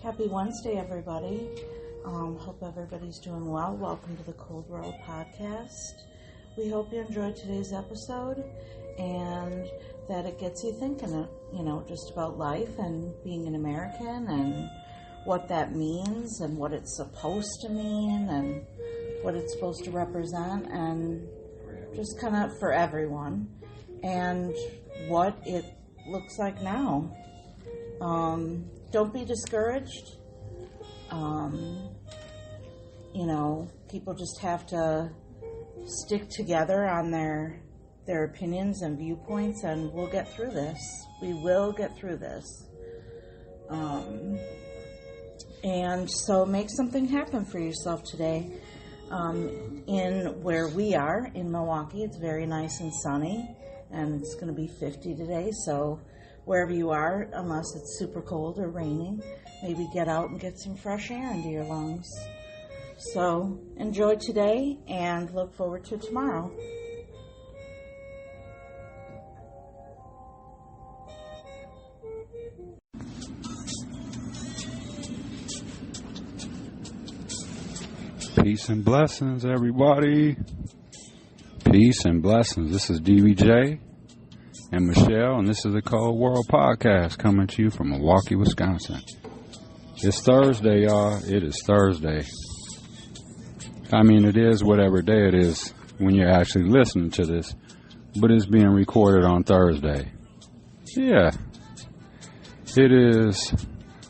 Happy Wednesday, everybody. Hope everybody's doing well. Welcome to the Cold World Podcast. We hope you enjoyed today's episode and that it gets you thinking, just about life and being an American and what that means and what it's supposed to mean and what it's supposed to represent and just kind of for everyone and what it looks like now. Don't be discouraged. People just have to stick together on their opinions and viewpoints, and we'll get through this. We will get through this. And so make something happen for yourself today. In where we are, in Milwaukee, it's very nice and sunny, and it's going to be 50 today, so wherever you are, unless it's super cold or raining, maybe get out and get some fresh air into your lungs. So enjoy today and look forward to tomorrow. Peace and blessings, everybody. Peace and blessings. This is DVJ and Michelle, and this is the Cold World Podcast coming to you from Milwaukee, Wisconsin. It's Thursday, y'all. It is Thursday. I mean, it is whatever day it is when you're actually listening to this, but it's being recorded on Thursday. Yeah. It is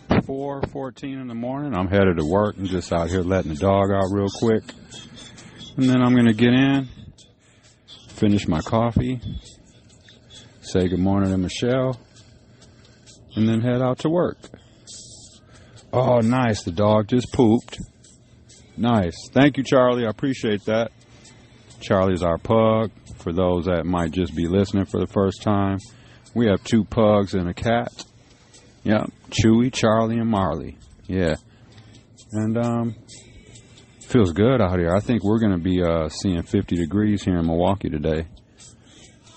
4:14 in the morning. I'm headed to work and just out here letting the dog out real quick. And then I'm going to get in, finish my coffee, say good morning to Michelle, and then head out to work. Oh, nice. The dog just pooped. Nice. Thank you, Charlie. I appreciate that. Charlie's our pug. For those that might just be listening for the first time, we have 2 pugs and a cat. Yep. Chewy, Charlie, and Marley. Yeah. And feels good out here. I think we're going to be seeing 50 degrees here in Milwaukee today.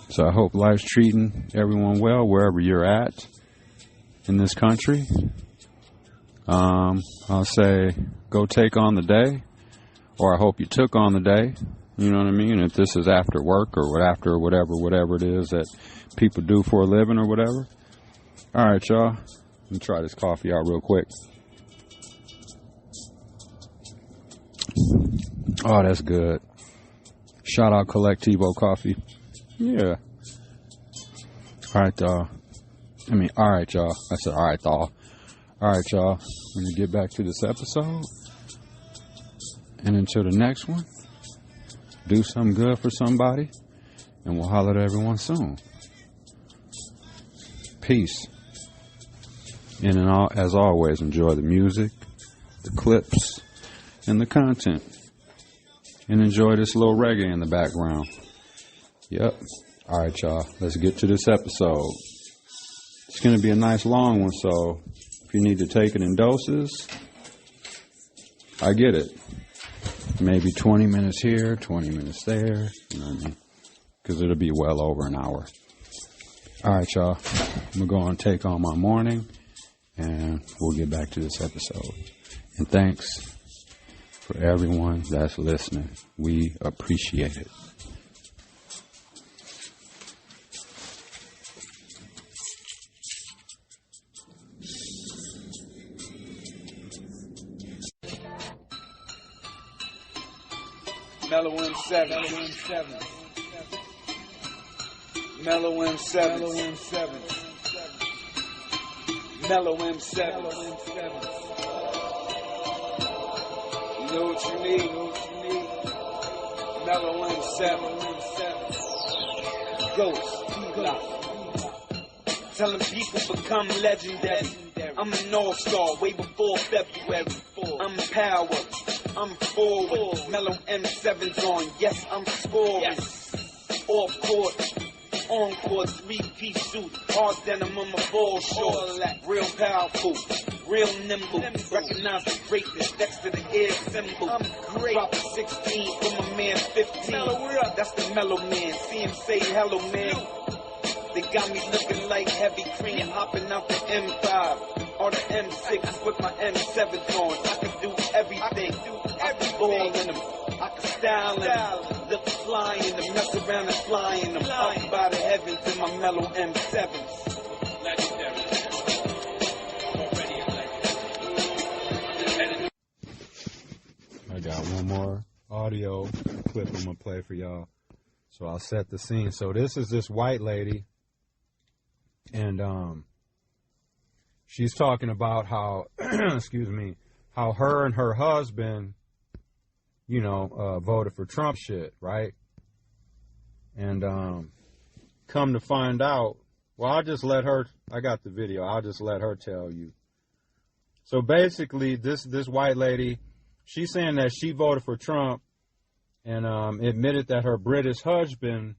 So I hope life's treating everyone well wherever you're at in this country. I'll say go take on the day, or I hope you took on the day. You know what I mean? If this is after work or after whatever it is that people do for a living or whatever. All right, y'all. Let me try this coffee out real quick. Oh, that's good. Shout out Collectivo Coffee. Yeah. All right, all right, y'all. I said, all right, y'all. All right, y'all. We're going to get back to this episode. And until the next one, do something good for somebody. And we'll holler at everyone soon. Peace. And as always, enjoy the music, the clips, and the content. And enjoy this little reggae in the background. Yep. All right, y'all. Let's get to this episode. It's going to be a nice long one, so if you need to take it in doses, I get it. Maybe 20 minutes here, 20 minutes there, you know what I mean? Because it'll be well over an hour. All right, y'all. I'm going to go and take on my morning, and we'll get back to this episode. And thanks for everyone that's listening. We appreciate it. Mellow M7. Mellow M7. Mellow M7. You know what you need? Mellow M7. Ghost. Telling people become legendary. I'm an all-star way before February. I'm power. I'm forward. Mellow M7's on. Yes, I'm scoring. Off court. On court. 3-piece suit. Hard denim on my ball shorts. Real powerful. Real nimble. Recognize the greatness next to the air symbol. I'm great. Drop 16 for my man 15. That's the mellow man. See him say hello, man. They got me looking like heavy cream hopping out the M5 or the M6 with with my M7s on. I can do everything. I can ball in them. I can style in them. Look fly in them. Mess around and fly in them. Up by the heavens in my mellow M7s. Legendary. I got one more audio clip I'm going to play for y'all. So I'll set the scene. So this is this white lady. And she's talking about how, excuse me, how her and her husband, you know, voted for Trump shit, right? And come to find out, well, I'll just let her, I got the video, I'll just let her tell you. So basically, this white lady, she's saying that she voted for Trump and admitted that her British husband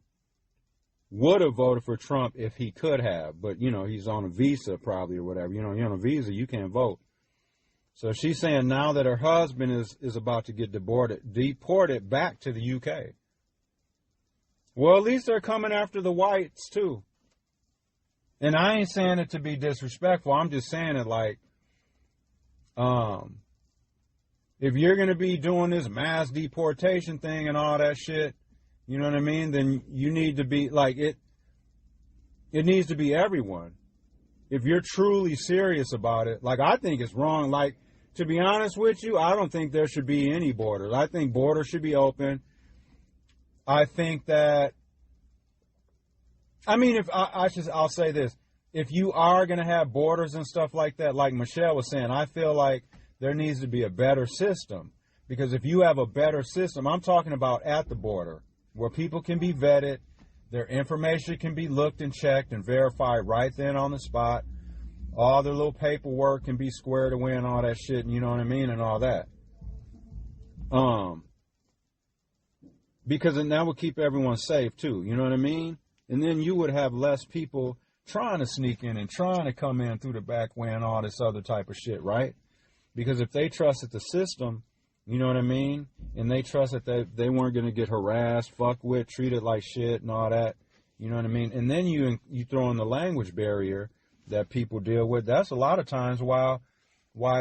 would have voted for Trump if he could have. But, you know, he's on a visa probably or whatever. You know, you're on a visa, you can't vote. So she's saying now that her husband is about to get deported back to the UK. Well, at least they're coming after the whites, too. And I ain't saying it to be disrespectful. I'm just saying it like, if you're going to be doing this mass deportation thing and all that shit, you know what I mean, then you need to be, like, it needs to be everyone. If you're truly serious about it, like, I think it's wrong. Like, to be honest with you, I don't think there should be any borders. I think borders should be open. I think that, I mean, I'll say this. If you are going to have borders and stuff like that, like Michelle was saying, I feel like there needs to be a better system. Because if you have a better system, I'm talking about at the border, where people can be vetted, their information can be looked and checked and verified right then on the spot. All their little paperwork can be squared away and all that shit, and you know what I mean, and all that. Because then that would keep everyone safe too, you know what I mean? And then you would have less people trying to sneak in and trying to come in through the back way and all this other type of shit, right? Because if they trusted the system, you know what I mean? And they trusted that they weren't going to get harassed, fucked with, treated like shit and all that. You know what I mean? And then you throw in the language barrier that people deal with. That's a lot of times why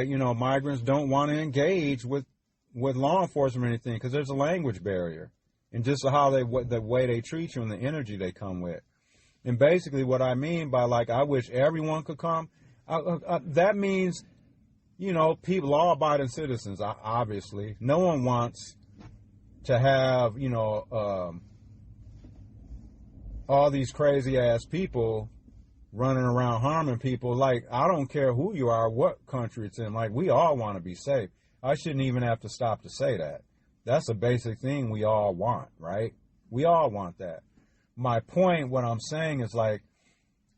you know, migrants don't want to engage with law enforcement or anything, because there's a language barrier. And just how the way they treat you and the energy they come with. And basically what I mean by, like, I wish everyone could come, that means, you know, people, law-abiding citizens, obviously. No one wants to have, you know, all these crazy-ass people running around harming people. Like, I don't care who you are, what country it's in. Like, we all want to be safe. I shouldn't even have to stop to say that. That's a basic thing we all want, right? We all want that. My point, what I'm saying is, like,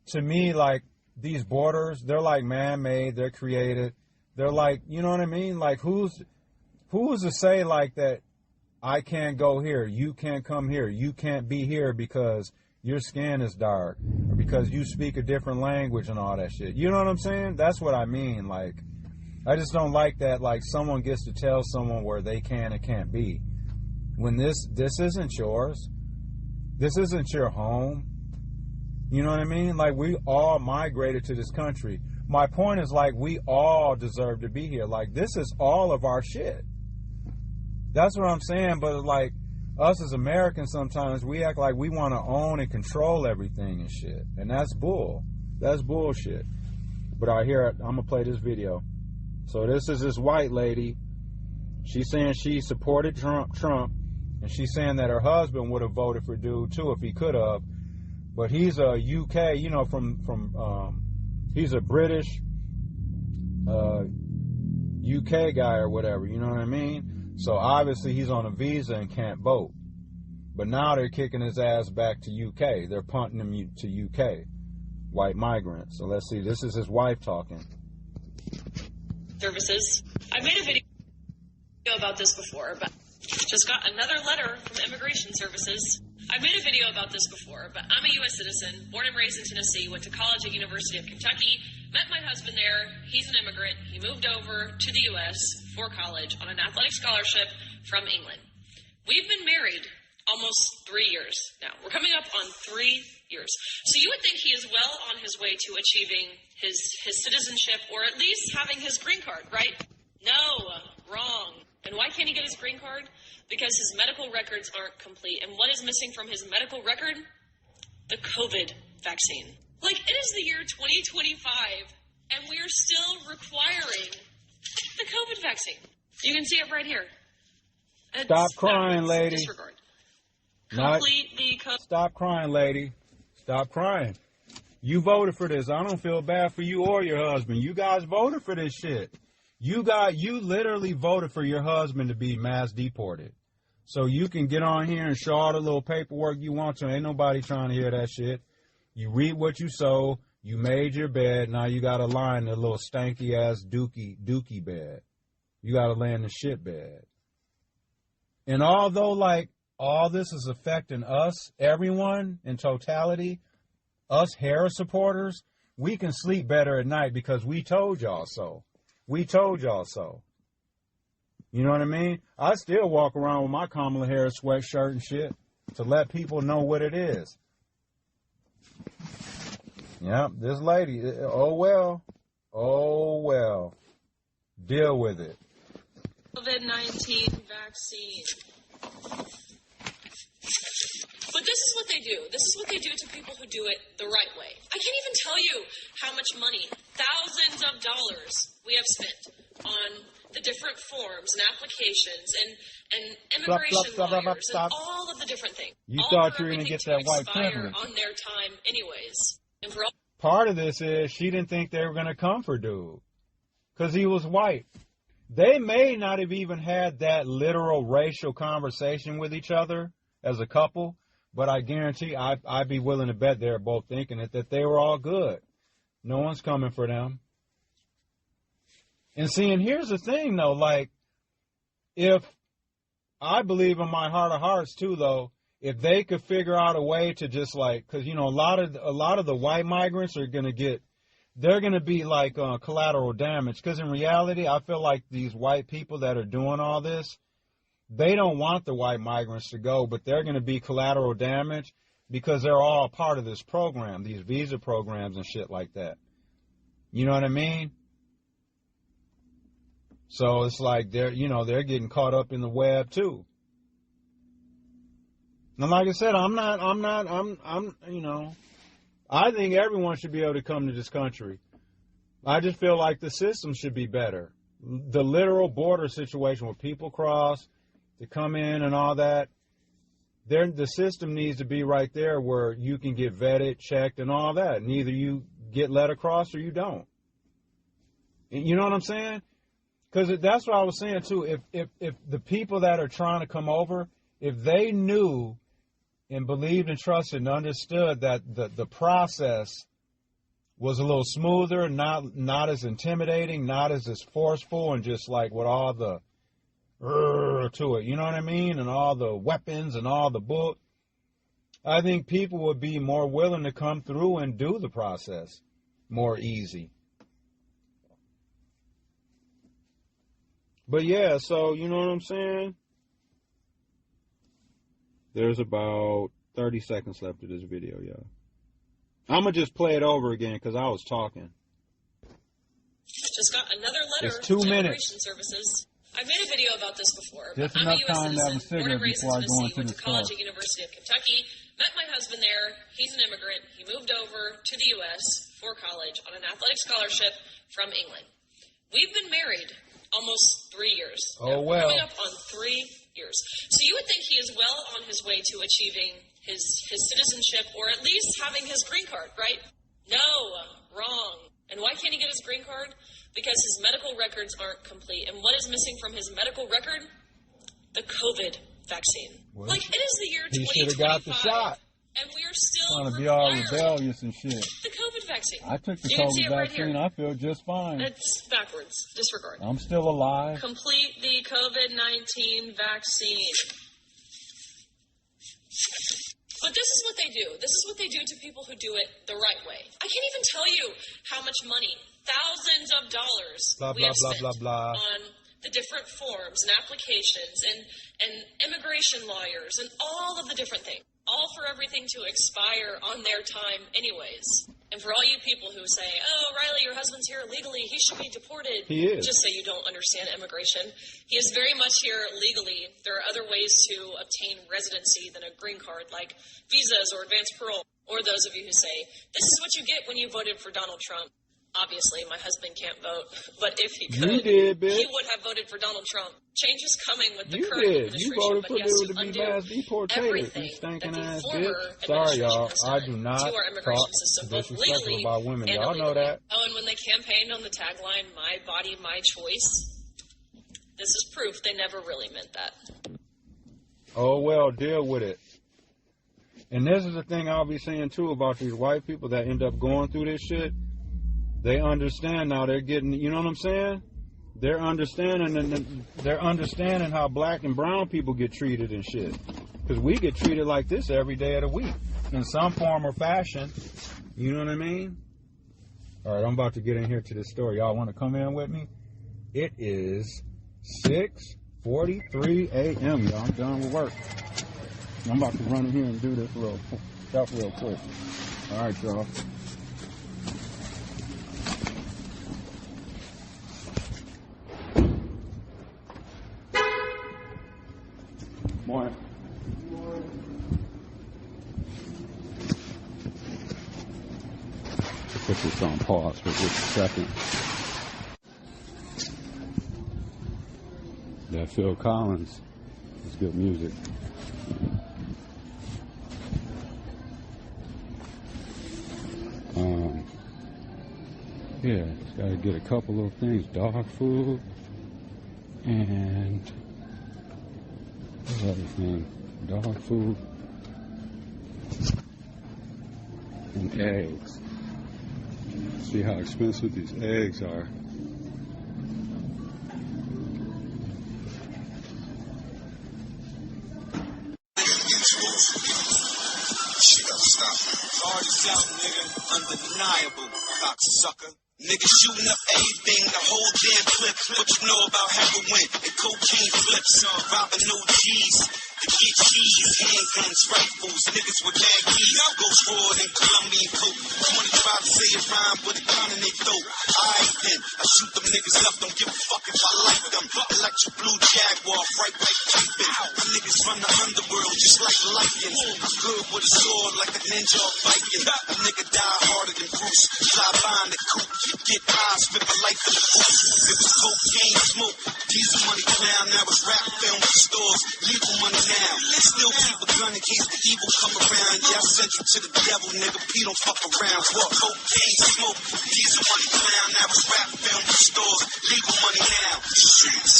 to me, like, these borders, they're like man-made, they're created. They're like, you know what I mean? Like, who's to say, like, that I can't go here, you can't come here, you can't be here because your skin is dark, or because you speak a different language and all that shit. You know what I'm saying? That's what I mean. Like, I just don't like that, like, someone gets to tell someone where they can and can't be. When this isn't yours. This isn't your home. You know what I mean? Like, we all migrated to this country. My point is, like, we all deserve to be here. Like, this is all of our shit. That's what I'm saying. But, like, us as Americans, sometimes we act like we want to own and control everything and shit. And that's bull. That's bullshit. But I'm going to play this video. So this is this white lady. She's saying she supported Trump. And she's saying that her husband would have voted for dude, too, if he could have. But he's a UK, you know, he's a British UK guy or whatever, you know what I mean? So obviously he's on a visa and can't vote. But now they're kicking his ass back to UK. They're punting him to UK, white migrants. So let's see, this is his wife talking. Services. I made a video about this before, but just got another letter from Immigration Services. I made a video about this before, but I'm a U.S. citizen, born and raised in Tennessee, went to college at University of Kentucky, met my husband there. He's an immigrant. He moved over to the U.S. for college on an athletic scholarship from England. We've been married almost 3 years now. We're coming up on 3 years. So you would think he is well on his way to achieving his citizenship, or at least having his green card, right? No, wrong. And why can't he get his green card? Because his medical records aren't complete. And what is missing from his medical record? The COVID vaccine. Like, it is the year 2025, and we are still requiring the COVID vaccine. You can see it right here. It's Stop crying, lady. Disregard. Complete the COVID. Stop crying, lady. Stop crying. You voted for this. I don't feel bad for you or your husband. You guys voted for this shit. You literally voted for your husband to be mass deported. So you can get on here and show all the little paperwork you want to. Ain't nobody trying to hear that shit. You read what you sow. You made your bed. Now you got to lie in a little stanky ass dookie bed. You got to lay in the shit bed. And although like all this is affecting us, everyone in totality, us Harris supporters, we can sleep better at night because we told y'all so. We told y'all so. You know what I mean? I still walk around with my Kamala Harris sweatshirt and shit to let people know what it is. Yep, this lady, oh well. Deal with it. COVID-19 vaccine. But this is what they do. This is what they do to people who do it the right way. I can't even tell you how much money, thousands of dollars, we have spent on the different forms and applications and immigration lawyers and all of the different things. You thought you were going to get that white privilege on their time anyways. And for all part of this is she didn't think they were going to come for dude because he was white. They may not have even had that literal racial conversation with each other as a couple, but I guarantee I'd be willing to bet they're both thinking it, that they were all good. No one's coming for them. And see, and here's the thing, though, like, if I believe in my heart of hearts, too, though, if they could figure out a way to just, like, because, you know, a lot of the white migrants are going to get, they're going to be like collateral damage. Because in reality, I feel like these white people that are doing all this, they don't want the white migrants to go, but they're going to be collateral damage because they're all part of this program, these visa programs and shit like that. You know what I mean? So it's like they're getting caught up in the web too. And like I said, I think everyone should be able to come to this country. I just feel like the system should be better. The literal border situation where people cross to come in and all that, the system needs to be right there where you can get vetted, checked, and all that. And either you get let across or you don't. And you know what I'm saying? Because that's what I was saying, too. If the people that are trying to come over, if they knew and believed and trusted and understood that the process was a little smoother, not as intimidating, not as forceful, and just like with all the to it, you know what I mean? And all the weapons and all the book, I think people would be more willing to come through and do the process more easy. But yeah, so you know what I'm saying? There's about 30 seconds left of this video, y'all. I'm going to just play it over again because I was talking. Just got another letter it's 2 from minutes. Immigration Services. I've made a video about this before. Just I'm enough a U.S. time to have a citizen, born and cigarette raised in before I go Tennessee, into went the to college store. at University of Kentucky, met my husband there. He's an immigrant. He moved over to the U.S. for college on an athletic scholarship from England. We've been married almost 3 years. Oh, now. well. We're coming up on 3 years. So you would think he is well on his way to achieving his citizenship, or at least having his green card, right? No, wrong. And why can't he get his green card? Because his medical records aren't complete. And what is missing from his medical record? The COVID vaccine. Well, like, it is the year 2025. He should have got the shot. And we are still Trying to be all requiring rebellious and shit. the COVID vaccine. I took the You can see COVID it right vaccine. here. I feel just fine. It's backwards. Disregard. I'm still alive. Complete the COVID-19 vaccine. But this is what they do. This is what they do to people who do it the right way. I can't even tell you how much money, thousands of dollars, Blah, we blah, have blah, spent blah, blah. on the different forms and applications and immigration lawyers and all of the different things, all for everything to expire on their time anyways. And for all you people who say, oh, Riley, your husband's here illegally, he should be deported. He is. Just so you don't understand immigration. He is very much here legally. There are other ways to obtain residency than a green card, like visas or advanced parole. Or those of you who say, this is what you get when you voted for Donald Trump. Obviously, my husband can't vote, but if he could, he would have voted for Donald Trump. Change is coming with the current administration. You voted for but dude to be mass deported. You stinking ass bitch. Sorry, y'all. I do not talk disrespectful about women. Y'all know that. Oh, and when they campaigned on the tagline, my body, my choice, this is proof they never really meant that. Oh, well, deal with it. And this is the thing I'll be saying, too, about these white people that end up going through this shit. They understand now. They're getting, you know what I'm saying? They're understanding, and they're understanding how black and brown people get treated and shit. Because we get treated like this every day of the week in some form or fashion. You know what I mean? All right, I'm about to get in here to this story. Y'all want to come in with me? It is 6:43 a.m., y'all. I'm done with work. I'm about to run in here and do this real quick. All right, y'all. Morning. Put this on pause for just a second. That Phil Collins is good music. Yeah, just gotta get a couple little things, dog food, and what's the other thing? Dog food and eggs. See how expensive these eggs are. Shit up, stop. Charges out, nigga. Undeniable, cocksucker. Niggas shooting up everything, the whole damn clip. What you know about heroin and cocaine flips? Robbing OGs to get cheese, handguns, rifles, niggas with mad keys. Ghost fraud and Colombian coke. 20 try to say a rhyme with a gun in their throat. Alright then, I shoot them niggas up, don't give a fuck if I like them. Electric blue Jaguar, fright like Cupid. My niggas from the underworld, just like lions. I'm good with a sword like a ninja or Viking. A nigga die harder than Bruce. Fly behind the coop, get high, spit the life in the booth. It was cocaine smoke, diesel money clown. Now it's rap film for stores, legal money now. Still keep a gun in case the evil come around. Yeah, I sent you to the devil, nigga. P don't fuck around. What? Cocaine smoke, diesel money clown. Now it's rap film for stores, legal money now. Streets,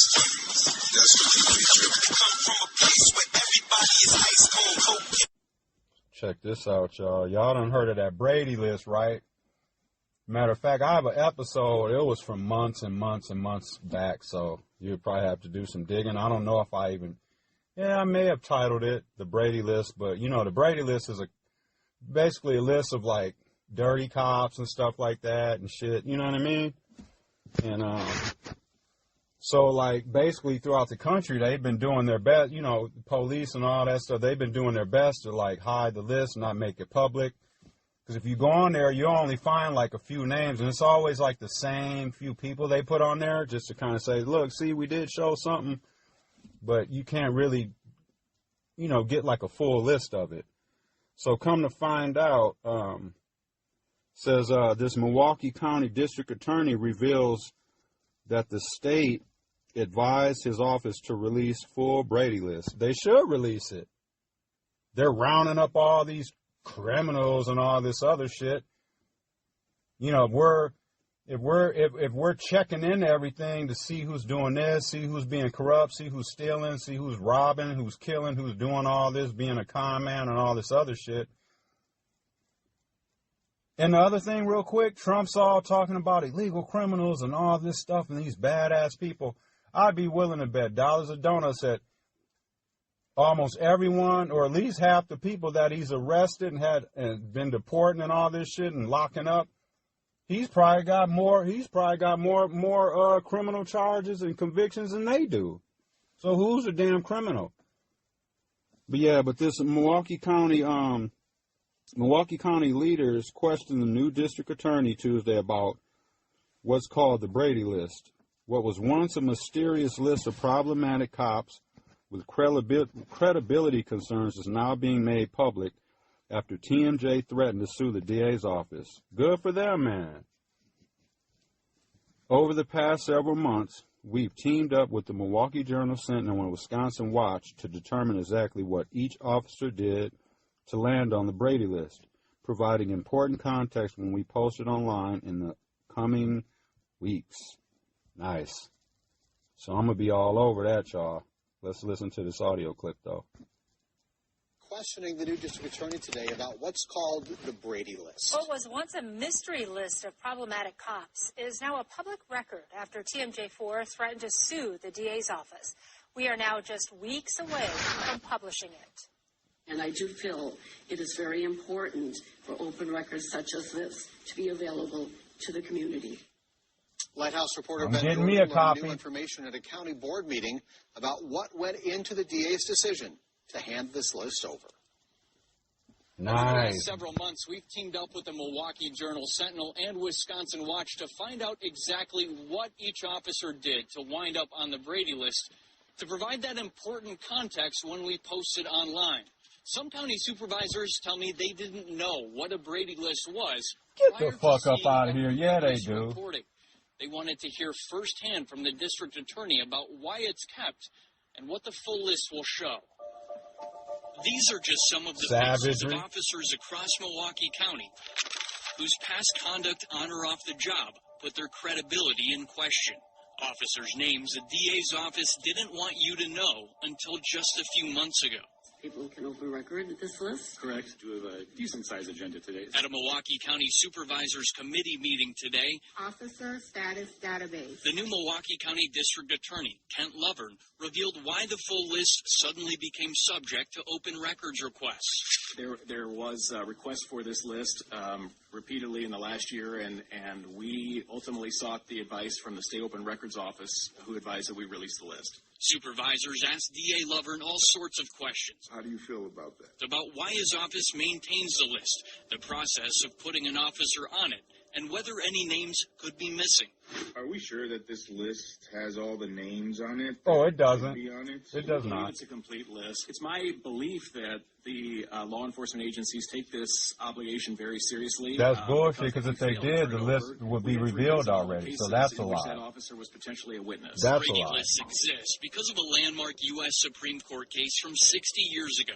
that's what you do. Come from a place where everybody is ice cold coke. Check this out, y'all. Y'all done heard of that Brady list, right? Matter of fact, I have an episode. It was from months and months and months back, so you'd probably have to do some digging. I don't know if I even... Yeah, I may have titled it The Brady List, but, you know, the Brady List is basically a list of, like, dirty cops and stuff like that and shit, you know what I mean? And, so, like, basically throughout the country, they've been doing their best, you know, police and all that stuff, they've been doing their best to, like, hide the list and not make it public. Because if you go on there, you only find, like, a few names, and it's always, like, the same few people they put on there just to kind of say, look, see, we did show something. But you can't really, you know, get like a full list of it. So come to find out, says this Milwaukee County District Attorney reveals that the state advised his office to release full Brady list. They should release it. They're rounding up all these criminals and all this other shit. You know, if we're checking into everything to see who's doing this, see who's being corrupt, see who's stealing, see who's robbing, who's killing, who's doing all this, being a con man and all this other shit. And the other thing real quick, Trump's all talking about illegal criminals and all this stuff and these badass people. I'd be willing to bet dollars of donuts that almost everyone, or at least half the people that he's arrested and had and been deporting and all this shit and locking up, He's probably got more criminal charges and convictions than they do. So who's a damn criminal? But this Milwaukee County leaders questioned the new district attorney Tuesday about what's called the Brady List. What was once a mysterious list of problematic cops with credibility concerns is now being made public after TMJ threatened to sue the DA's office. Good for them, man. Over the past several months, we've teamed up with the Milwaukee Journal-Sentinel and Wisconsin Watch to determine exactly what each officer did to land on the Brady List, providing important context when we post it online in the coming weeks. Nice. So I'm going to be all over that, y'all. Let's listen to this audio clip, though. Questioning the new district attorney today about what's called the Brady List. What was once a mystery list of problematic cops is now a public record after TMJ4 threatened to sue the DA's office. We are now just weeks away from publishing it. And I do feel it is very important for open records such as this to be available to the community. Lighthouse reporter I'm Ben getting Jordan me a learned copy. new information at a county board meeting about what went into the DA's decision to hand this list over. Nice. Over the last several months, we've teamed up with the Milwaukee Journal-Sentinel and Wisconsin Watch to find out exactly what each officer did to wind up on the Brady List, to provide that important context when we post it online. Some county supervisors tell me they didn't know what a Brady List was. Get the fuck up out of here. Yeah, they do. Reporting. They wanted to hear firsthand from the district attorney about why it's kept and what the full list will show. These are just some of the faces of officers across Milwaukee County whose past conduct on or off the job put their credibility in question. Officers' names the DA's office didn't want you to know until just a few months ago. People can open record this list? Correct. We have a decent-sized agenda today. At a Milwaukee County Supervisors Committee meeting today, Officer Status Database. the new Milwaukee County District Attorney, Kent Lovern, revealed why the full list suddenly became subject to open records requests. There was a request for this list repeatedly in the last year, and we ultimately sought the advice from the State Open Records Office, who advised that we release the list. Supervisors asked DA Lovern all sorts of questions. How do you feel about that? About why his office maintains the list, the process of putting an officer on it, and whether any names could be missing. Are we sure that this list has all the names on it? Oh, it doesn't. Be on it? It does not. It's a complete list. It's my belief that the law enforcement agencies take this obligation very seriously. That's bullshit, because if they did, the list would be revealed already. So that's a lie. That officer was potentially a witness. That's a Brady lie. lists exist because of a landmark U.S. Supreme Court case from 60 years ago.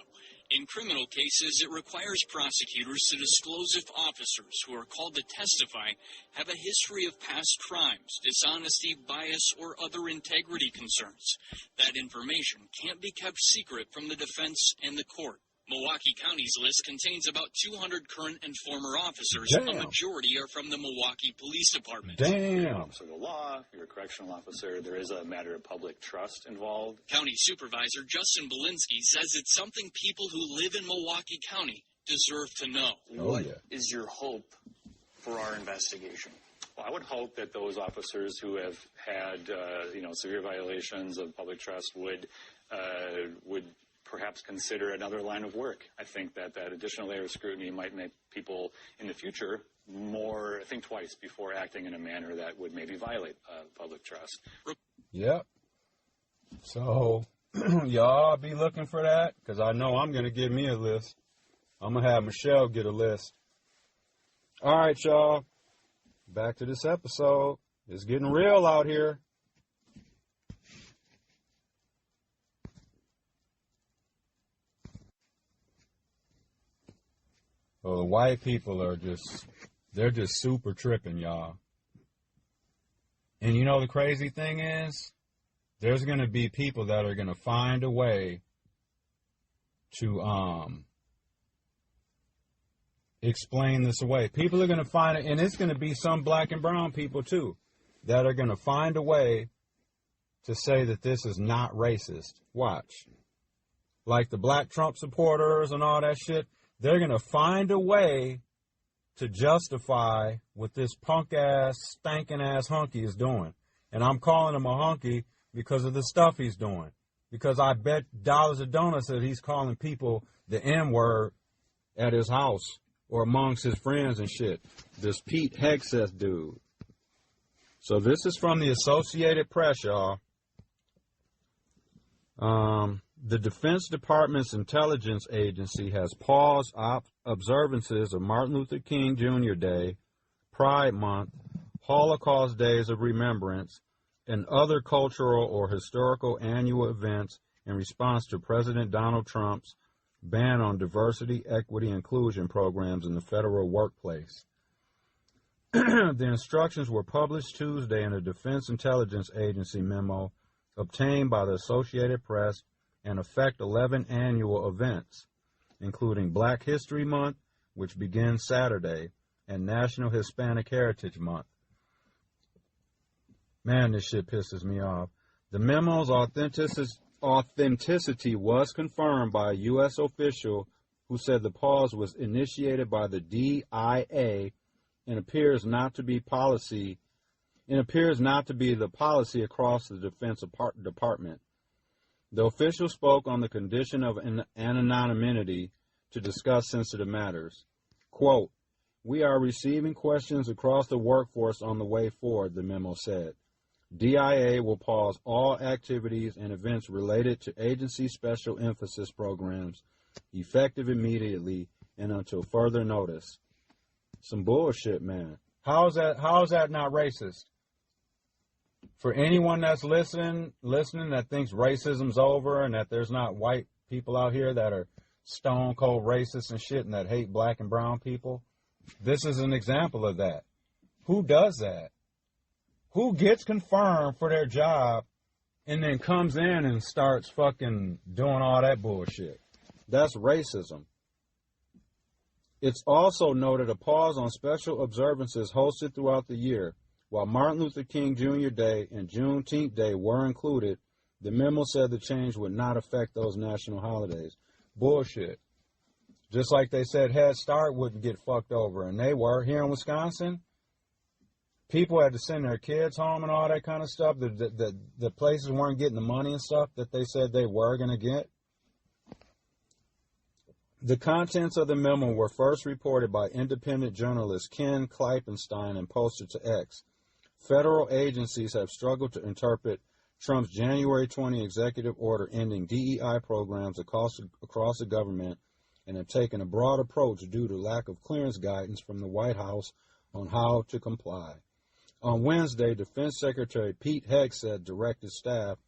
In criminal cases, it requires prosecutors to disclose if officers who are called to testify have a history of past crimes, dishonesty, bias, or other integrity concerns. That information can't be kept secret from the defense and the court. Milwaukee County's list contains about 200 current and former officers. Damn. A majority are from the Milwaukee Police Department. Damn. Officer of the law, you're a correctional officer. There is a matter of public trust involved. County Supervisor Justin Belinsky says it's something people who live in Milwaukee County deserve to know. What is your hope for our investigation? Well, I would hope that those officers who have had, severe violations of public trust would perhaps consider another line of work. I think that additional layer of scrutiny might make people in the future think twice before acting in a manner that would maybe violate public trust. Yep. So, y'all be looking for that, because I know I'm going to get me a list. I'm going to have Michelle get a list. All right, y'all. Back to this episode. It's getting real out here. Well, the white people are they're just super tripping, y'all. And you know the crazy thing is, there's going to be people that are going to find a way to explain this away. People are going to find it, and it's going to be some black and brown people too, that are going to find a way to say that this is not racist. Watch. Like the black Trump supporters and all that shit. They're going to find a way to justify what this punk-ass, stankin'-ass hunky is doing. And I'm calling him a hunky because of the stuff he's doing. Because I bet dollars of donuts that he's calling people the N-word at his house or amongst his friends and shit. This Pete Hegseth dude. So this is from the Associated Press, y'all. The Defense Department's intelligence agency has paused observances of Martin Luther King Jr. Day, Pride Month, Holocaust Days of Remembrance, and other cultural or historical annual events in response to President Donald Trump's ban on diversity, equity, and inclusion programs in the federal workplace. The instructions were published Tuesday in a Defense Intelligence Agency memo obtained by the Associated Press and affect 11 annual events, including Black History Month, which begins Saturday, and National Hispanic Heritage Month. Man, this shit pisses me off. The memo's authenticity was confirmed by a U.S. official who said the pause was initiated by the DIA and appears not to be the policy across the Defense Department. The official spoke on the condition of anonymity to discuss sensitive matters. Quote, "We are receiving questions across the workforce on the way forward," the memo said. DIA will pause all activities and events related to agency special emphasis programs effective immediately and until further notice. Some bullshit, man. How is that not racist? For anyone that's listening that thinks racism's over and that there's not white people out here that are stone cold racist and shit and that hate black and brown people, this is an example of that. Who does that? Who gets confirmed for their job and then comes in and starts fucking doing all that bullshit? That's racism. It's also noted a pause on special observances hosted throughout the year. While Martin Luther King Jr. Day and Juneteenth Day were included, the memo said the change would not affect those national holidays. Bullshit. Just like they said Head Start wouldn't get fucked over, and they were. Here in Wisconsin, people had to send their kids home and all that kind of stuff. The places weren't getting the money and stuff that they said they were going to get. The contents of the memo were first reported by independent journalist Ken Klippenstein and posted to X. Federal agencies have struggled to interpret Trump's January 20 executive order ending DEI programs across the government and have taken a broad approach due to lack of clearance guidance from the White House on how to comply. On Wednesday, Defense Secretary Pete Hegseth directed staff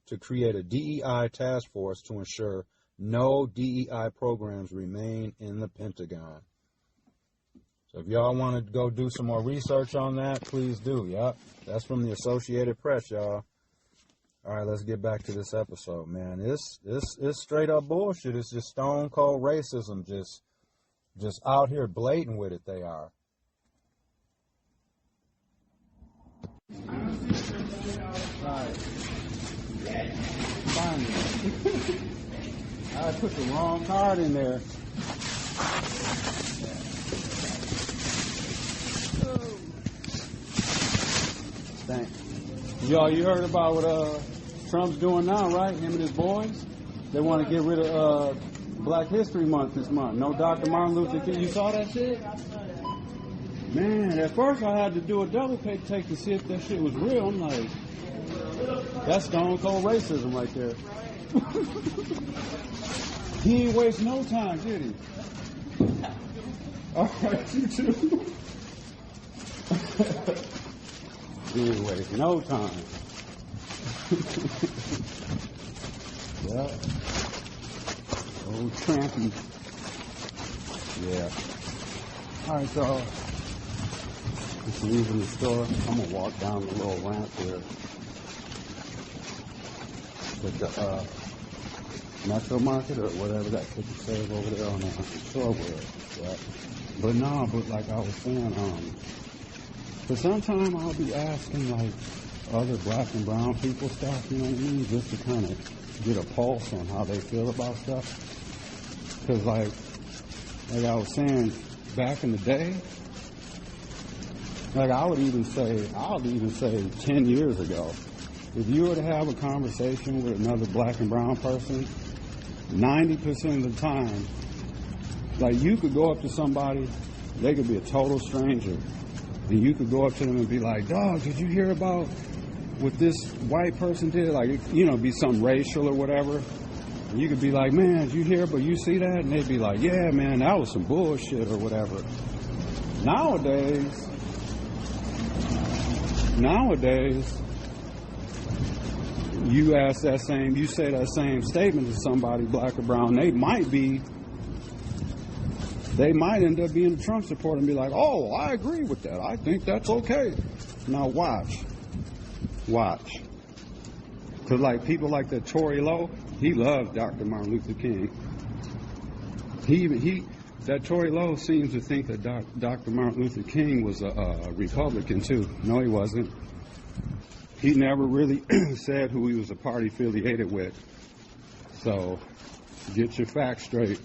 to create a DEI task force to ensure no DEI programs remain in the Pentagon. So if y'all want to go do some more research on that, please do. Yep, that's from the Associated Press, y'all. All right, let's get back to this episode, man. It's straight up bullshit. It's just stone cold racism, just out here blatant with it. They are. Right. Finally. I put the wrong card in there. Thanks. Y'all, you heard about what Trump's doing now, right? Him and his boys? They want to get rid of Black History Month this month. No Dr. Martin Luther King. You saw that shit? Man, at first I had to do a double take to see if that shit was real. I'm like, that's stone cold racism right there. He ain't waste no time, did he? All right, you too. He ain't waste no time. Yeah. Old trampy. Yeah. All right, so just leaving the store. I'm gonna walk down the little ramp here. With the Metro Market or whatever that could be said over there on the shore where, right? But no, but like I was saying, for some time I'll be asking like other black and brown people stuff, you know what I mean, just to kind of get a pulse on how they feel about stuff. Because like I was saying, back in the day, Like I'll even say 10 years ago, if you were to have a conversation with another black and brown person, 90% of the time, like you could go up to somebody, they could be a total stranger, and you could go up to them and be like, dog, did you hear about what this white person did? Like, you know, be something racial or whatever. And you could be like, man, did you hear, but you see that? And they'd be like, yeah, man, that was some bullshit or whatever. Nowadays, you say that same statement to somebody, black or brown, they might end up being a Trump supporter and be like, oh, I agree with that. I think that's okay. Now watch. Because like people like that Tory Lowe, he loves Dr. Martin Luther King. That Tory Lowe seems to think that Dr. Martin Luther King was a Republican too. No, he wasn't. He never really said who he was a party affiliated with. So get your facts straight.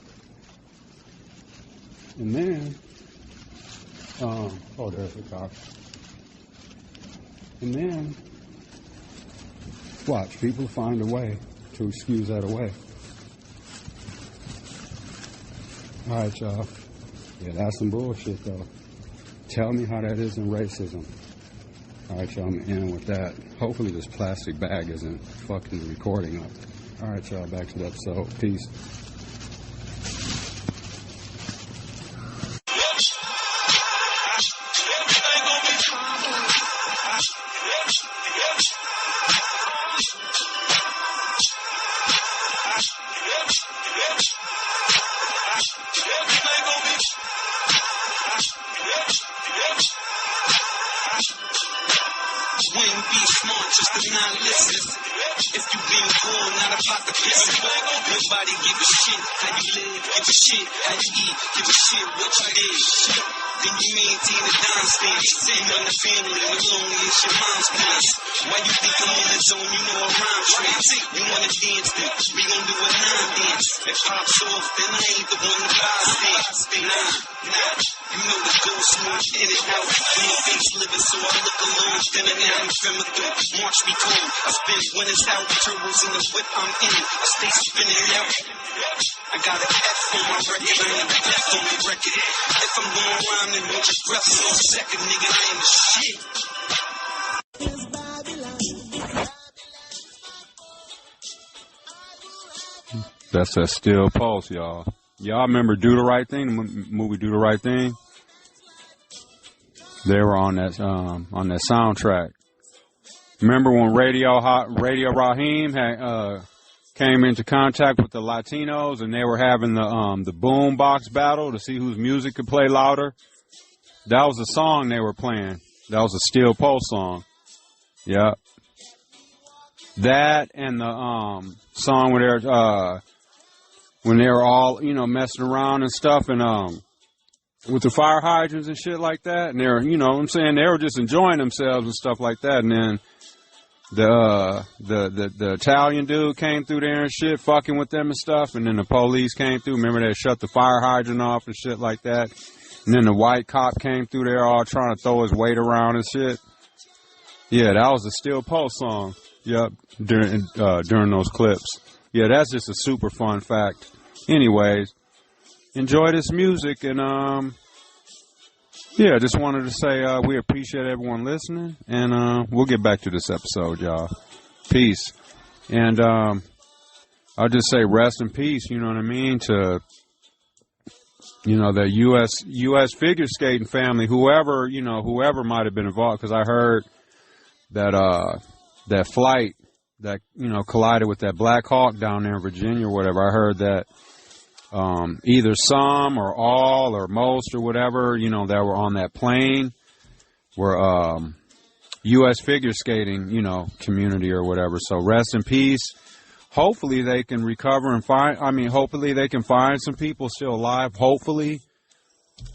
And then, there's the car. And then, watch, people find a way to excuse that away. All right, y'all. Yeah, that's some bullshit, though. Tell me how that isn't racism. All right, y'all, I'm going to end with that. Hopefully this plastic bag isn't fucking the recording up. All right, y'all, back to the episode. Peace. Wouldn't be smart just to not listen. If you been born, not about to piss it. Nobody give a shit how you live, give a shit how you eat, give a shit what you did. Then you maintain a dime stance. You run the family, as lonely as your mom's pants. Why you think I'm in the zone? You know a rhyme trance. You wanna dance, then we gon' do a non-dance. If pops off, then I ain't the one to buy stamps. Nah. You know the ghost move in and out. My face living, so I look alone. Then now I'm ephemeral. March be cold. I spin when it's out. Turbos in the whip, I'm in it. I stay spinning out. I got an F on my record. I ain't a F on the record. If I'm going rhyme, then don't just breath for a second, nigga. I am the shit. That's that Still Pulse, y'all. Y'all remember Do the Right Thing, the movie Do the Right Thing? They were on that soundtrack. Remember when Radio Raheem had came into contact with the Latinos and they were having the boom box battle to see whose music could play louder? That was the song they were playing. That was a Still Pulse song. Yep. That and the song where they're when they were all, you know, messing around and stuff and with the fire hydrants and shit like that, and they're, you know what I'm saying, they were just enjoying themselves and stuff like that, and then the Italian dude came through there and shit, fucking with them and stuff, and then the police came through. Remember, they shut the fire hydrant off and shit like that, and then the white cop came through there all trying to throw his weight around and shit. Yeah, that was a Still Pulse song. Yep, during those clips. Yeah, that's just a super fun fact. Anyways, enjoy this music, and yeah, just wanted to say we appreciate everyone listening, and we'll get back to this episode, y'all. Peace. And I'll just say rest in peace, you know what I mean, to, you know, the U.S. figure skating family, whoever might have been involved, because I heard that that flight that, you know, collided with that Black Hawk down there in Virginia or whatever, I heard that either some or all or most or whatever, you know, that were on that plane were U.S. figure skating, you know, community or whatever. So rest in peace. Hopefully they can recover and hopefully they can find some people still alive. Hopefully.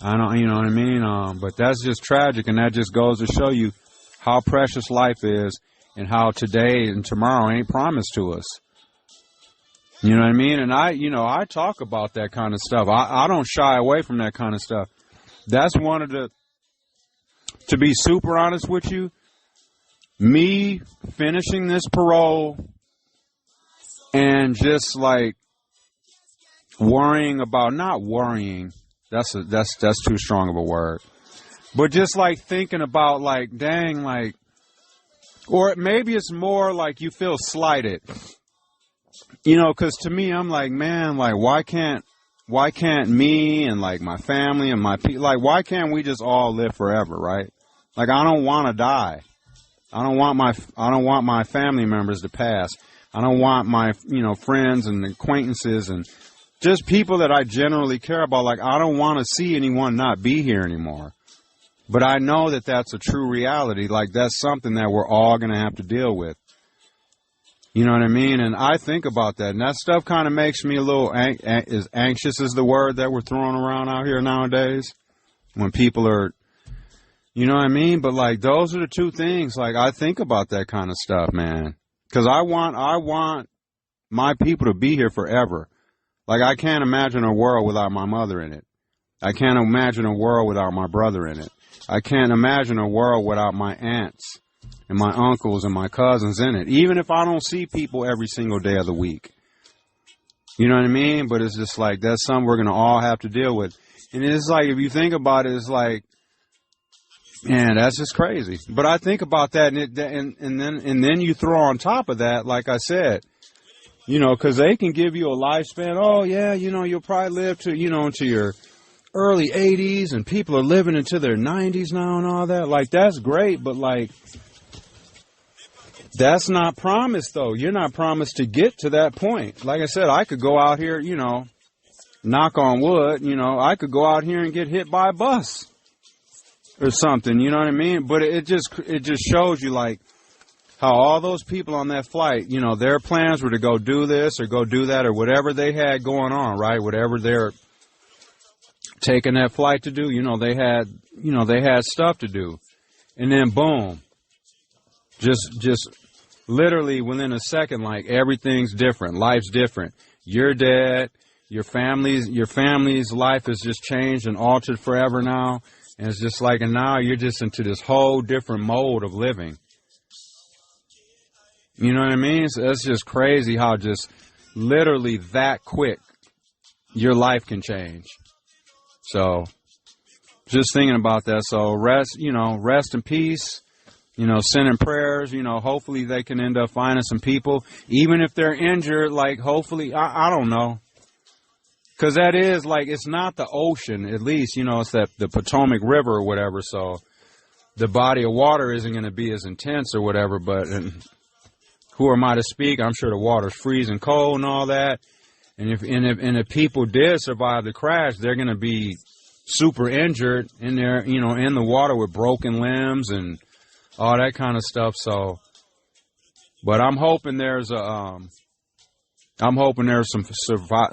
I don't, you know what I mean? But that's just tragic, and that just goes to show you how precious life is and how today and tomorrow ain't promised to us. You know what I mean? And I talk about that kind of stuff. I don't shy away from that kind of stuff. That's one of the to be super honest with you, me finishing this parole and just like worrying about, not worrying, that's too strong of a word, but just like thinking about like, dang, like, or maybe it's more like you feel slighted, you know, because to me, I'm like, man, like, why can't me and like my family and my people, like, why can't we just all live forever, right? Like, I don't want to die. I don't want my family members to pass. I don't want my, you know, friends and acquaintances and just people that I generally care about. Like, I don't want to see anyone not be here anymore. But I know that that's a true reality. Like, that's something that we're all going to have to deal with. You know what I mean? And I think about that. And that stuff kind of makes me a little as anxious is the word that we're throwing around out here nowadays. When people are, you know what I mean? But, like, those are the two things. Like, I think about that kind of stuff, man. Because I want my people to be here forever. Like, I can't imagine a world without my mother in it. I can't imagine a world without my brother in it. I can't imagine a world without my aunts and my uncles and my cousins in it. Even if I don't see people every single day of the week. You know what I mean? But it's just like, that's something we're going to all have to deal with. And it's like, if you think about it, it's like, man, that's just crazy. But I think about that, and then you throw on top of that, like I said, you know, because they can give you a lifespan. Oh yeah, you know, you'll probably live to, you know, into your early 80s, and people are living into their 90s now and all that. Like, that's great, but like, that's not promised though. You're not promised to get to that point. Like I said, I could go out here, you know, knock on wood, you know, I could go out here and get hit by a bus or something, you know what I mean? But it just shows you, like, how all those people on that flight, you know, their plans were to go do this or go do that or whatever they had going on, right? Whatever they're taking that flight to do, you know, they had stuff to do. And then boom, just literally within a second, like, everything's different. Life's different. You're dead. Your family's life has just changed and altered forever now. And it's just like, and now you're just into this whole different mode of living. You know what I mean? So it's just crazy how just literally that quick your life can change. So just thinking about that. So rest in peace, you know, sending prayers, you know, hopefully they can end up finding some people, even if they're injured, like, hopefully, I don't know. Because that is, like, it's not the ocean, at least, you know, it's the Potomac River or whatever, so the body of water isn't going to be as intense or whatever, but who am I to speak? I'm sure the water's freezing cold and all that, and if people did survive the crash, they're going to be super injured in there, you know, in the water with broken limbs and all that kind of stuff, so, but I'm hoping there's some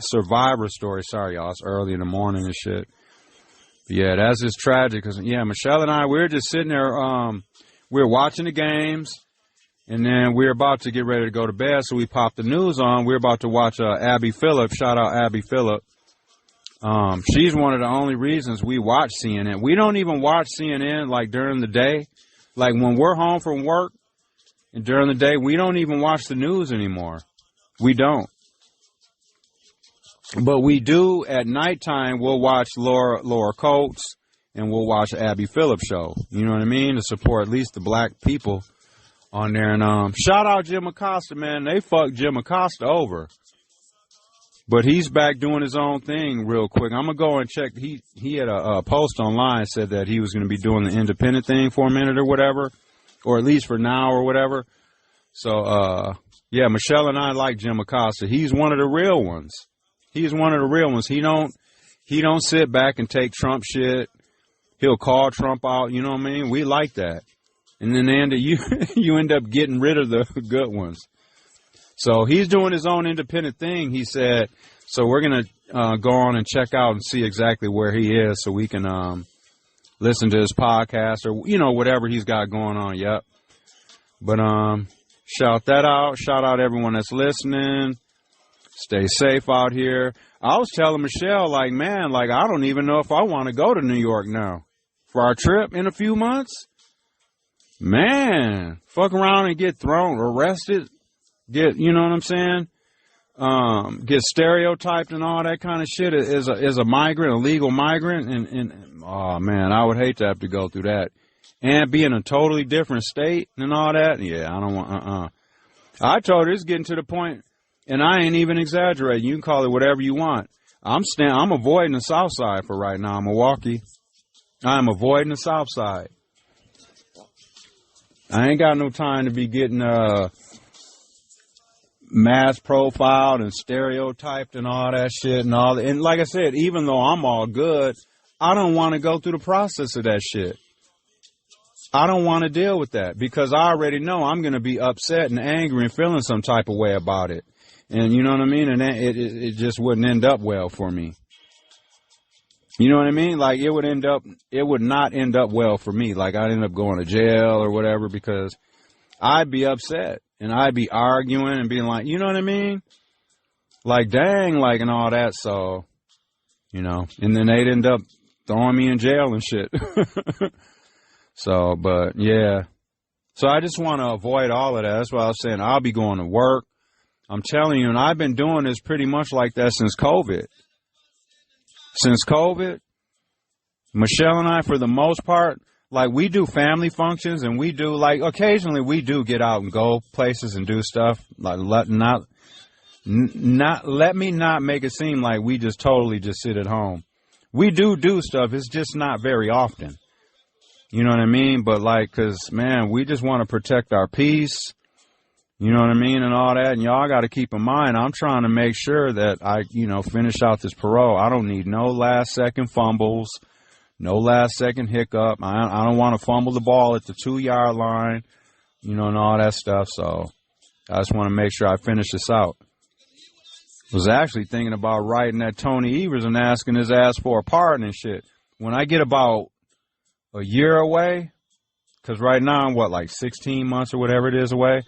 survivor story. Sorry, y'all. It's early in the morning and shit. But yeah, that's just tragic. Cause yeah, Michelle and I, we were just sitting there. We were watching the games, and then we were about to get ready to go to bed. So we popped the news on. We were about to watch Abby Phillip. Shout out Abby Phillip. She's one of the only reasons we watch CNN. We don't even watch CNN like during the day. Like when we're home from work and during the day, we don't even watch the news anymore. We don't. But we do at nighttime. We'll watch Laura Coates and we'll watch Abby Phillip show. You know what I mean? To support at least the black people on there. And shout out Jim Acosta, man. They fucked Jim Acosta over. But he's back doing his own thing real quick. I'm going to go and check. He had a post online said that he was going to be doing the independent thing for a minute or whatever. Or at least for now or whatever. So, yeah, Michelle and I like Jim Acosta. He's one of the real ones. He's one of the real ones. He don't sit back and take Trump shit. He'll call Trump out. You know what I mean? We like that. And then you end up getting rid of the good ones. So he's doing his own independent thing. He said, so we're going to go on and check out and see exactly where he is so we can listen to his podcast or, you know, whatever he's got going on. Yep. But shout that out. Shout out everyone that's listening. Stay safe out here. I was telling Michelle, like, man, like, I don't even know if I want to go to New York now. for our trip in a few months? Man, fuck around and get arrested, you know what I'm saying? Get stereotyped and all that kind of shit as a migrant, a legal migrant, and oh man, I would hate to have to go through that. And be in a totally different state and all that. Yeah, I don't want, I told her it's getting to the point, and I ain't even exaggerating. You can call it whatever you want. I'm avoiding the South Side for right now, Milwaukee. I'm avoiding the South Side. I ain't got no time to be getting mass profiled and stereotyped and all that shit and all that. And like I said, even though I'm all good, I don't want to go through the process of that shit. I don't want to deal with that because I already know I'm going to be upset and angry and feeling some type of way about it. And you know what I mean? And it just wouldn't end up well for me. You know what I mean? Like, it would not end up well for me. Like, I'd end up going to jail or whatever because I'd be upset and I'd be arguing and being like, you know what I mean? Like, dang, like, and all that. So, you know, and then they'd end up throwing me in jail and shit. So, but yeah. So I just want to avoid all of that. That's why I was saying I'll be going to work. I'm telling you, and I've been doing this pretty much like that since COVID. Since COVID, Michelle and I, for the most part, like, we do family functions and we do, like, occasionally we do get out and go places and do stuff. Like, let me not make it seem like we just totally just sit at home. We do stuff. It's just not very often. You know what I mean? But, like, because, man, we just want to protect our peace. You know what I mean? And all that. And y'all got to keep in mind, I'm trying to make sure that I, finish out this parole. I don't need no last second fumbles, no last second hiccup. I don't want to fumble the ball at the 2-yard line, and all that stuff. So I just want to make sure I finish this out. Was actually thinking about writing at Tony Evers and asking his ass for a pardon and shit. When I get about a year away, because right now I'm, like 16 months or whatever it is away.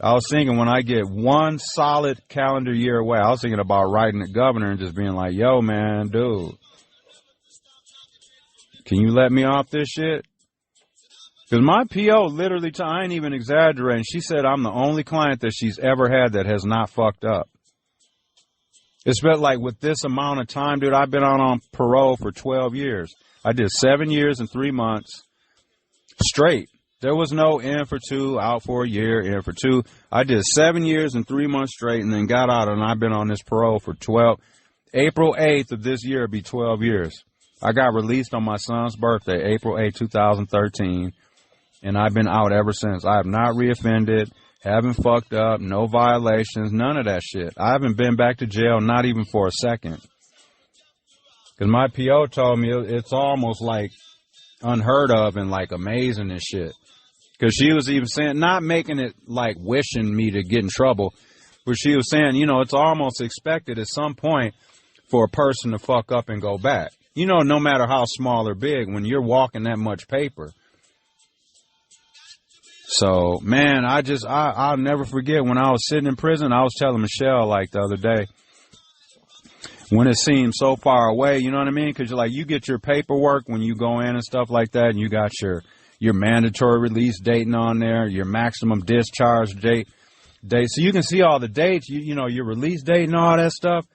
I was thinking when I get one solid calendar year away, I was thinking about writing the governor and just being like, yo, man, dude, can you let me off this shit? Because my PO literally, I ain't even exaggerating. She said I'm the only client that she's ever had that has not fucked up. It's been like with this amount of time, dude, I've been on parole for 12 years. I did 7 years and 3 months straight. There was no in for 2, out for a year, in for 2. I did 7 years and 3 months straight and then got out, and I've been on this parole for 12. April 8th of this year will be 12 years. I got released on my son's birthday, April 8, 2013, and I've been out ever since. I have not reoffended, haven't fucked up, no violations, none of that shit. I haven't been back to jail, not even for a second. Because my PO told me it's almost like unheard of and like amazing and shit. Because she was even saying, not making it like wishing me to get in trouble, but she was saying, it's almost expected at some point for a person to fuck up and go back. No matter how small or big, when you're walking that much paper. So, man, I'll never forget when I was sitting in prison, I was telling Michelle, like, the other day, when it seemed so far away, you know what I mean? Because you get your paperwork when you go in and stuff like that, and you got your mandatory release date on there, your maximum discharge date. So you can see all the dates, your release date and all that stuff.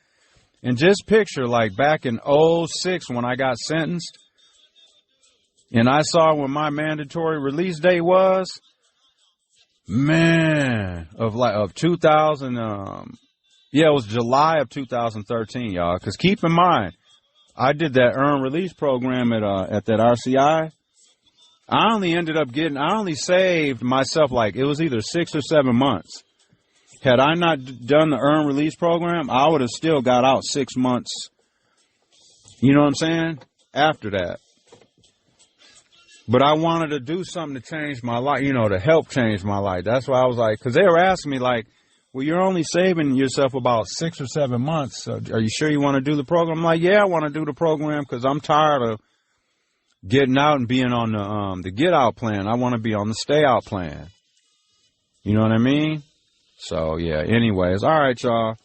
And just picture, like, back in 2006 when I got sentenced, and I saw when my mandatory release date was, man, of 2000, it was July of 2013, y'all. Because keep in mind, I did that earned release program at that RCI. I only saved myself, like, it was either 6 or 7 months. Had I not done the earned release program, I would have still got out 6 months. You know what I'm saying? After that. But I wanted to do something to change my life, to help change my life. That's why I was like, because they were asking me, like, well, you're only saving yourself about 6 or 7 months. So are you sure you want to do the program? I'm like, yeah, I want to do the program because I'm tired of getting out and being on the get out plan. I want to be on the stay out plan. You know what I mean? So, yeah, anyways. All right, y'all.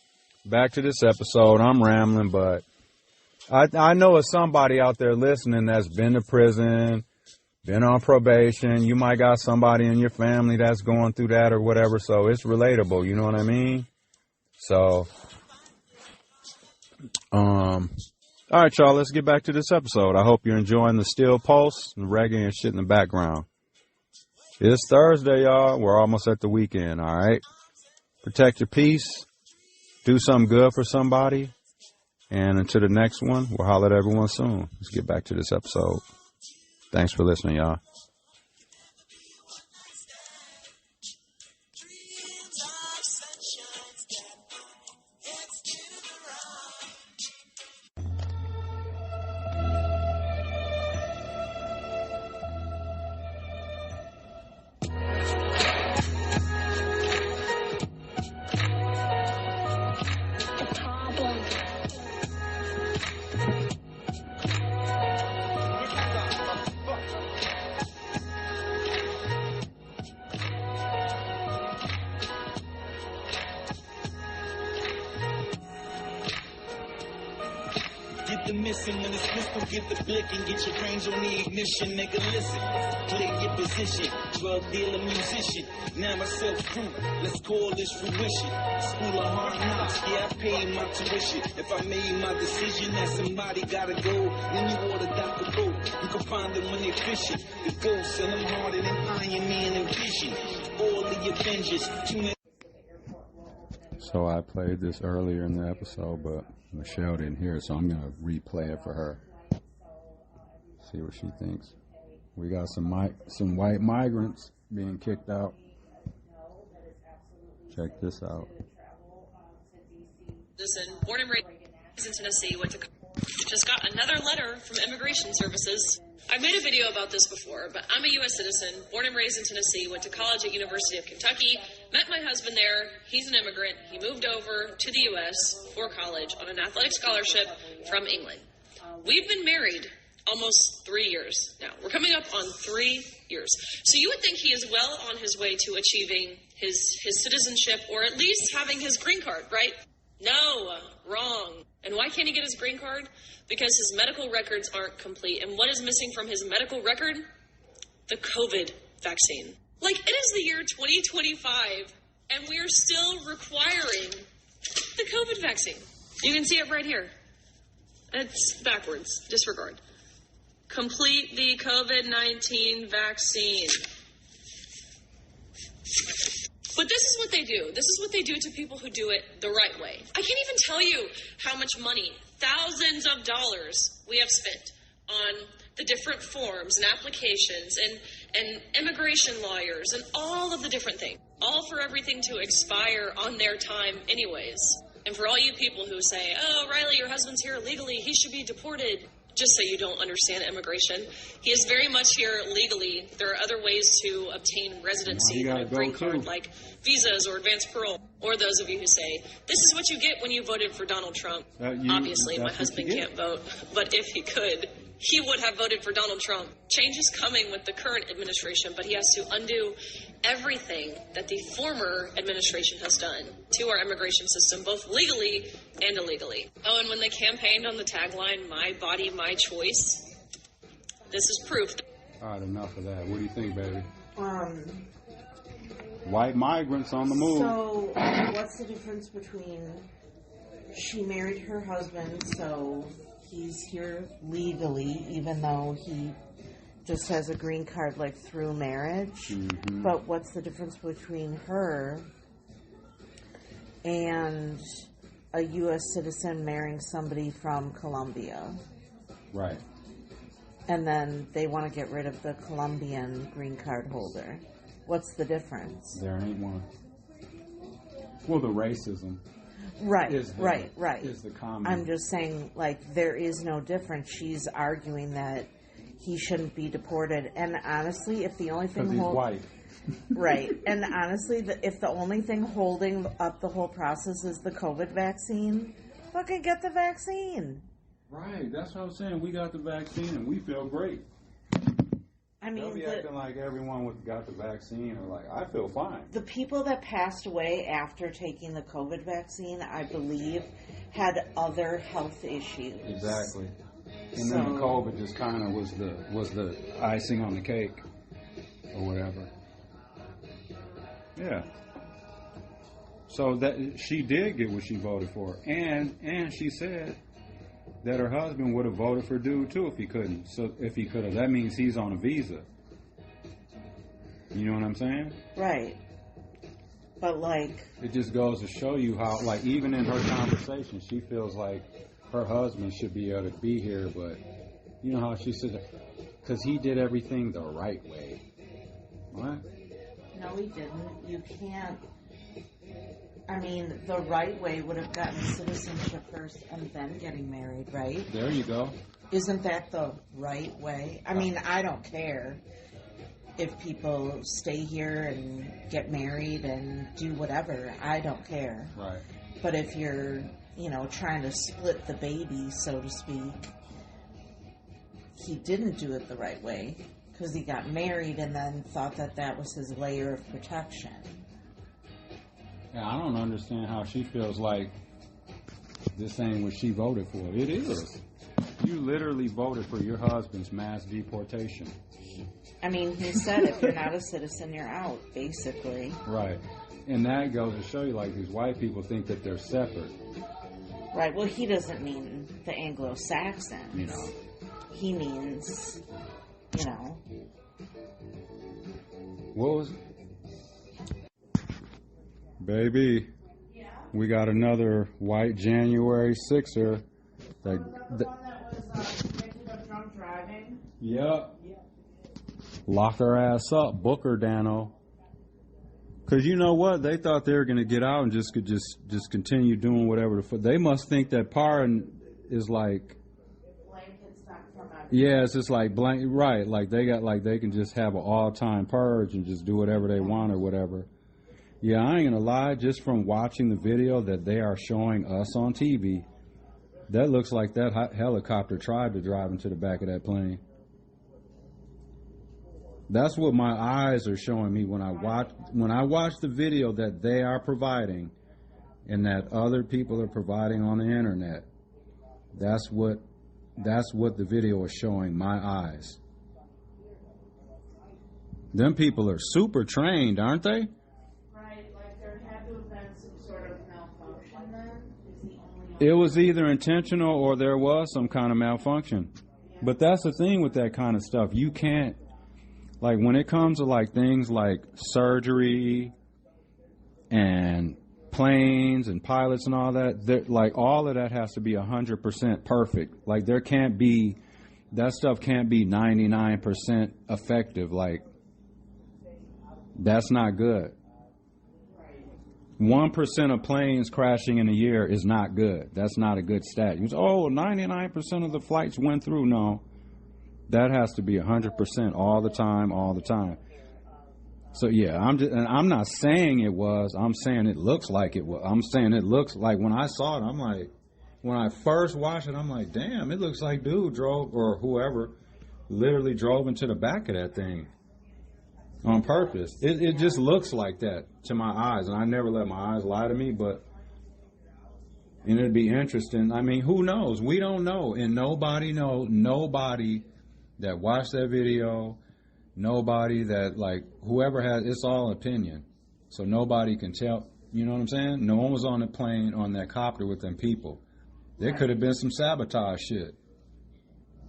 Back to this episode. I'm rambling, but I know of somebody out there listening that's been to prison, been on probation. You might got somebody in your family that's going through that or whatever. So it's relatable. You know what I mean? So, all right, y'all, let's get back to this episode. I hope you're enjoying the Steel Pulse and reggae and shit in the background. It's Thursday, y'all. We're almost at the weekend, all right? Protect your peace. Do something good for somebody. And until the next one, we'll holler at everyone soon. Let's get back to this episode. Thanks for listening, y'all. Get the missing when it's pistol, get the blick and get your brains on the ignition, nigga, listen. Clear your position, drug dealer, musician. Now myself crew, let's call this fruition. School of hard knocks, yeah, I paid my tuition. If I made my decision that somebody gotta go, then you order Dr. Boat. You can find them when they fishing. The ghosts and them harder than Iron Man and Vision. All the Avengers, too many. So I played this earlier in the episode, but Michelle didn't hear it, so I'm going to replay it for her. See what she thinks. We got some white migrants being kicked out. Check this out. Listen, born and raised in Tennessee, went to just got another letter from Immigration Services. I've made a video about this before, but I'm a U.S. citizen, born and raised in Tennessee, went to college at University of Kentucky, met my husband there. He's an immigrant. He moved over to the U.S. for college on an athletic scholarship from England. We've been married almost 3 years now. We're coming up on 3 years. So you would think he is well on his way to achieving his citizenship, or at least having his green card, right? No, wrong. And why can't he get his green card? Because his medical records aren't complete. And what is missing from his medical record? The COVID vaccine. Like, it is the year 2025, and we are still requiring the COVID vaccine. You can see it right here. It's backwards. Disregard. Complete the COVID-19 vaccine. But this is what they do. This is what they do to people who do it the right way. I can't even tell you how much money, thousands of dollars, we have spent on the different forms and applications and immigration lawyers and all of the different things. All for everything to expire on their time anyways. And for all you people who say, oh, Riley, your husband's here illegally, he should be deported. Just so you don't understand immigration, he is very much here legally. There are other ways to obtain residency than a green card, like visas or advanced parole. Or those of you who say, this is what you get when you voted for Donald Trump. Obviously, my husband can't vote, but if he could, he would have voted for Donald Trump. Change is coming with the current administration, but he has to undo everything that the former administration has done to our immigration system, both legally and illegally. Oh, and when they campaigned on the tagline, my body, my choice, this is proof. All right, enough of that. What do you think, baby? White migrants on the move. So, what's the difference between she married her husband, so he's here legally, even though he just has a green card, like, through marriage? Mm-hmm. But what's the difference between her and a U.S. citizen marrying somebody from Colombia? Right. And then they want to get rid of the Colombian green card holder. What's the difference? There ain't one. Well, the racism. Right, is the, right. Is the common. I'm just saying, like, there is no difference. She's arguing that he shouldn't be deported. And honestly, if the only thing... Because he's white. Right. And honestly, if the only thing holding up the whole process is the COVID vaccine, fucking get the vaccine. Right. That's what I'm saying. We got the vaccine and we feel great. They'll be acting like everyone got the vaccine, or like, I feel fine. The people that passed away after taking the COVID vaccine, I believe, had other health issues. Exactly. And then the COVID just kind of was the icing on the cake, or whatever. Yeah. So that she did get what she voted for, and she said that her husband would have voted for dude too if he couldn't. So if he could have, that means he's on a visa. You know what I'm saying? Right. But like, it just goes to show you how, like, even in her conversation, she feels like her husband should be able to be here, but you know how she said, because he did everything the right way. What? No, he didn't. You can't. I mean, the right way would have gotten citizenship first and then getting married, right? There you go. Isn't that the right way? I mean, I don't care if people stay here and get married and do whatever. I don't care. Right. But if you're, trying to split the baby, so to speak, he didn't do it the right way because he got married and then thought that was his layer of protection. Yeah, I don't understand how she feels like this ain't what she voted for. It is. You literally voted for your husband's mass deportation. I mean, he said if you're not a citizen, you're out, basically. Right. And that goes to show you, like, these white people think that they're separate. Right. Well, he doesn't mean the Anglo-Saxons. He means, What was it? Baby, we got another white January 6er. The one that was convicted of drunk driving? Yep. Lock her ass up, book her, Dano. Because you know what? They thought they were going to get out and just continue doing whatever. They must think that pardon is like... Blankets not from everything. Yeah, it's just like blank. Right, like they can just have an all-time purge and just do whatever they want or whatever. Yeah, I ain't going to lie. Just from watching the video that they are showing us on TV, that looks like that helicopter tried to drive into the back of that plane. That's what my eyes are showing me when I watch the video that they are providing and that other people are providing on the internet. That's what the video is showing my eyes. Them people are super trained, aren't they? Right, like there had to have been some sort of malfunction then. It was either intentional or there was some kind of malfunction. Yeah. But that's the thing with that kind of stuff. You can't, like, when it comes to like things like surgery and planes and pilots and all that, like all of that has to be 100% perfect. Like that stuff can't be 99% effective. Like, that's not good. 1% of planes crashing in a year is not good. That's not a good stat. You say, 99% of the flights went through. No. That has to be 100% all the time. So yeah, I'm not saying it was. I'm saying it looks like it was. I'm saying it looks like when I saw it, I'm like, when I first watched it, I'm like, damn, it looks like dude drove, or whoever, literally drove into the back of that thing on purpose. It just looks like that to my eyes, and I never let my eyes lie to me, and it'd be interesting. I mean, who knows? We don't know, and nobody that watched that video, nobody that, like, whoever has, it's all opinion. So nobody can tell, you know what I'm saying? No one was on the plane, on that copter with them people. There could have been some sabotage shit.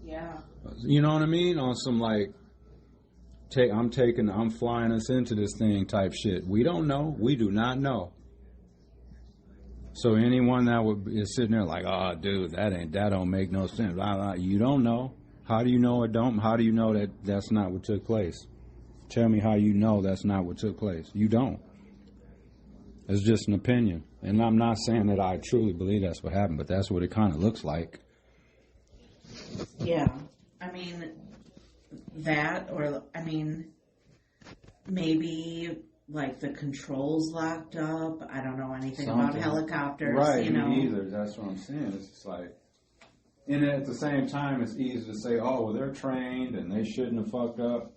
Yeah. You know what I mean? On some, like, I'm flying us into this thing type shit. We don't know. We do not know. So anyone that is sitting there like, oh, dude, that don't make no sense. You don't know. How do you know it don't? How do you know that that's not what took place? Tell me how you know that's not what took place. You don't. It's just an opinion. And I'm not saying that I truly believe that's what happened, but that's what it kind of looks like. Yeah. I mean, maybe like the controls locked up. I don't know anything about helicopters. Right, me either. That's what I'm saying. It's just like, and at the same time, it's easy to say, oh, well, they're trained and they shouldn't have fucked up.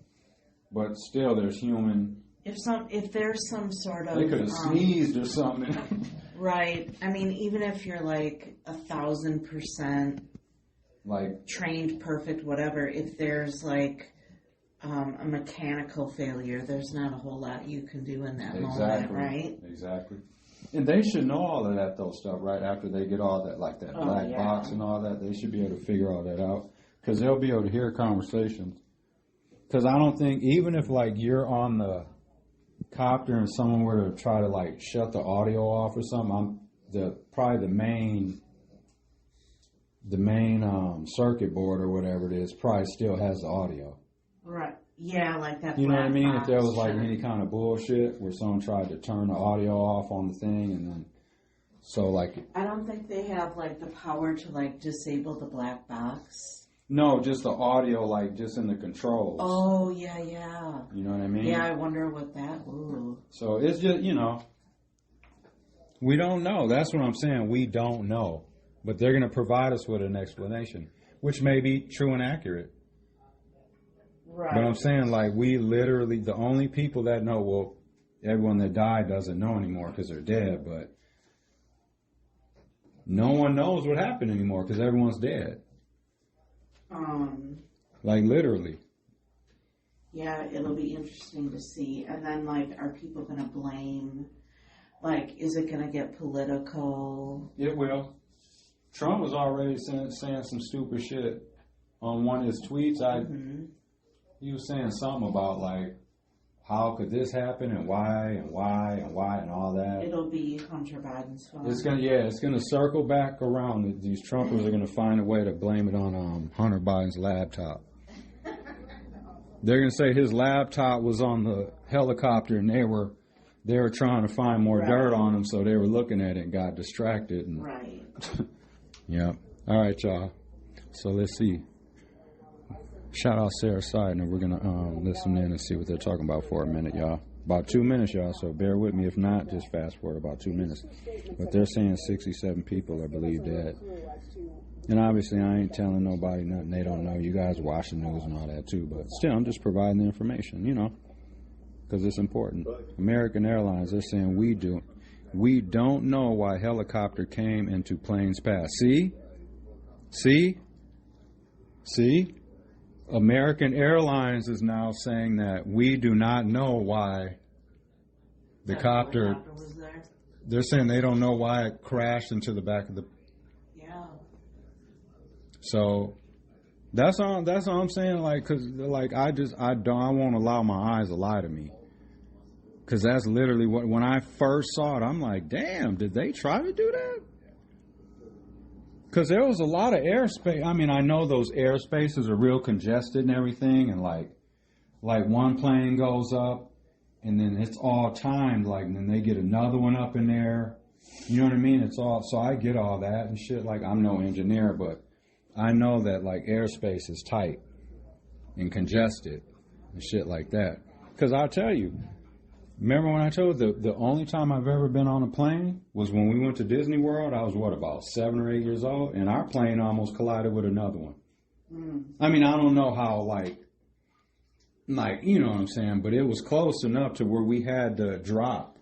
but still there's human. If there's some sort of... They could have sneezed or something. Right. I mean, even if you're like 1,000% like trained, perfect, whatever, if there's like a mechanical failure, there's not a whole lot you can do in that moment, right? Exactly. And they should know all of that, though, stuff, right? After they get all that, like that black box and all that, they should be able to figure all that out. Because they'll be able to hear conversations. Because I don't think, even if, like, you're on the copter and someone were to try to, like, shut the audio off or something, probably the main circuit board or whatever it is probably still has the audio. Right. Yeah, like that. You know what I mean? Box, if there was like any kind of bullshit where someone tried to turn the audio off on the thing and then, so like. I don't think they have like the power to like disable the black box. No, just the audio, like just in the controls. Oh, yeah. You know what I mean? Yeah, I wonder what that, ooh. So it's just, we don't know. That's what I'm saying. We don't know. But they're going to provide us with an explanation, which may be true and accurate. Right. But I'm saying, like, we literally, the only people that know, well, everyone that died doesn't know anymore because they're dead, but no one knows what happened anymore because everyone's dead. Like, literally. Yeah, it'll be interesting to see. And then, like, are people going to blame, like, is it going to get political? It will. Trump was already saying some stupid shit on one of his tweets. He was saying something about, like, how could this happen and why and all that. It'll be Hunter Biden's fault. It's gonna circle back around. These Trumpers are gonna find a way to blame it on Hunter Biden's laptop. They're gonna say his laptop was on the helicopter and they were trying to find more dirt on him, so they were looking at it and got distracted. And right. Yeah. All right, y'all. So let's see. Shout out Sarah Seidner. We're going to listen in and see what they're talking about for a minute, y'all. About 2 minutes, y'all, so bear with me. If not, just fast forward about 2 minutes. But they're saying 67 people are believed dead. And obviously, I ain't telling nobody nothing they don't know. You guys watch the news and all that, too. But still, I'm just providing the information, because it's important. American Airlines, they're saying we don't know why helicopter came into plane's path. See? American Airlines is now saying that we do not know why the copter was there. They're saying they don't know why it crashed into the back of the. Yeah. So that's all I'm saying. Like, cause like I won't allow my eyes to lie to me. Cause that's literally when I first saw it, I'm like, damn, did they try to do that? Because there was a lot of airspace. I mean, I know those airspaces are real congested and everything, and like one plane goes up, and then it's all timed. Like, and then they get another one up in there. You know what I mean? It's all. So I get all that and shit. Like, I'm no engineer, but I know that like airspace is tight and congested and shit like that. Because I'll tell you. Remember when I told you the only time I've ever been on a plane was when we went to Disney World? I was, about 7 or 8 years old? And our plane almost collided with another one. I mean, I don't know how, like, you know what I'm saying? But it was close enough to where we had to drop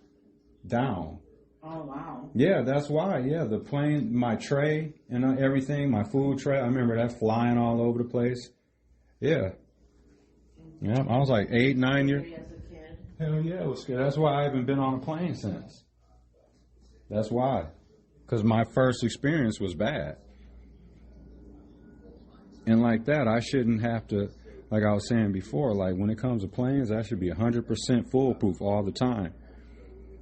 down. Oh, wow. Yeah, that's why. Yeah, the plane, my tray and everything, my food tray, I remember that flying all over the place. Yeah. Yeah, I was like 8, 9 years. Hell yeah, it was good. That's why I haven't been on a plane since. That's why. Because my first experience was bad. And like that, I shouldn't have to, like I was saying before, like when it comes to planes, I should be 100% foolproof all the time.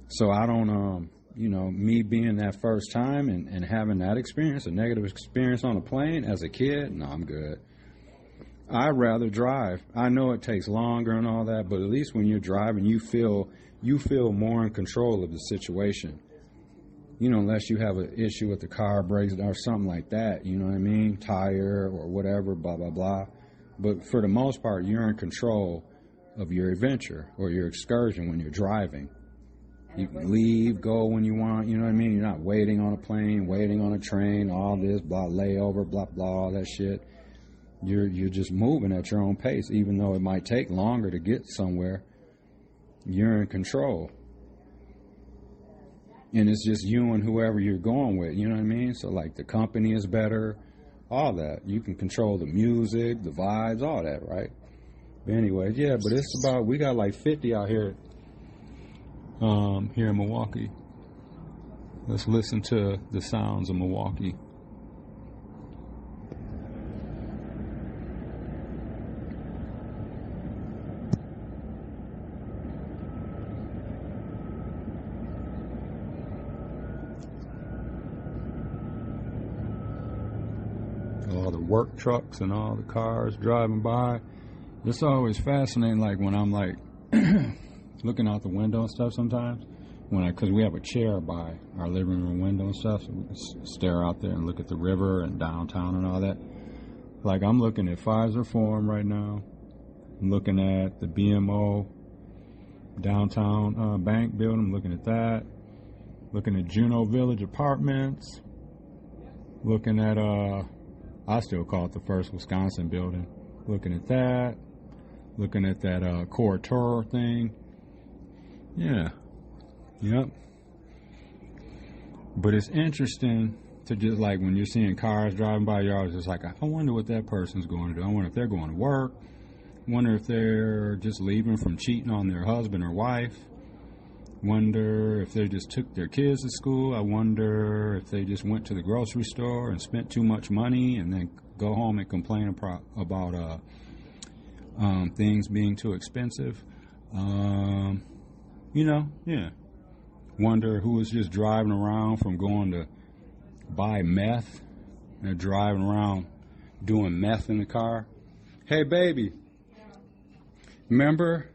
So I don't, me being that first time and having that experience, a negative experience on a plane as a kid, no, I'm good. I'd rather drive. I know it takes longer and all that, but at least when you're driving, you feel more in control of the situation. Unless you have an issue with the car brakes or something like that, you know what I mean? Tire or whatever, blah, blah, blah. But for the most part, you're in control of your adventure or your excursion when you're driving. You can leave, go when you want, you know what I mean? You're not waiting on a plane, waiting on a train, all this, blah, layover, blah, blah, all that shit. You're just moving at your own pace, even though it might take longer to get somewhere. You're in control. And it's just you and whoever you're going with, you know what I mean? So, like, the company is better, all that. You can control the music, the vibes, all that, right? But anyway, yeah, but it's about, we got like 50 out here, here in Milwaukee. Let's listen to the sounds of Milwaukee. All the work trucks and all the cars driving by. It's always fascinating, like when I'm like looking out the window and stuff sometimes, because we have a chair by our living room window and stuff, so we can stare out there and look at the river and downtown and all that. Like, I'm looking at Pfizer Forum right now. I'm looking at the BMO downtown bank building. I'm looking at that. Looking at Juneau Village Apartments. Looking at I still call it the First Wisconsin building. Looking at that. Looking at that Core Tour thing. Yeah. Yep. But it's interesting to just, like, when you're seeing cars driving by, you're always just like, I wonder what that person's going to do. I wonder if they're going to work. I wonder if they're just leaving from cheating on their husband or wife. Wonder if they just took their kids to school. I wonder if they just went to the grocery store and spent too much money and then go home and complain about things being too expensive. Yeah. Wonder who was just driving around from going to buy meth. They're driving around doing meth in the car. Hey, baby, remember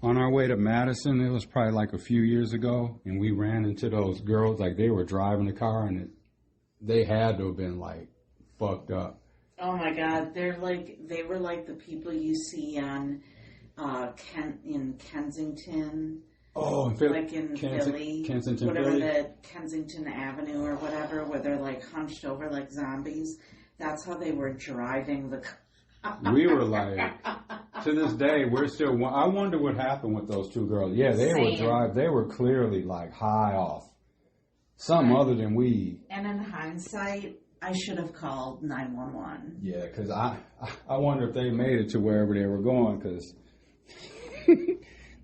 on our way to Madison, it was probably like a few years ago, and we ran into those girls, like they were driving the car, and they had to have been like fucked up. Oh my God, they were like the people you see on in Kensington. Oh, in Philly. Like in Philly. Kensington, whatever, Philly. the Kensington Avenue or whatever, where they're like hunched over like zombies. That's how they were driving the car. We were like, to this day, we're still, I wonder what happened with those two girls. Yeah, they were clearly like high off. Something other than weed. And in hindsight, I should have called 911. Yeah, because I wonder if they made it to wherever they were going, because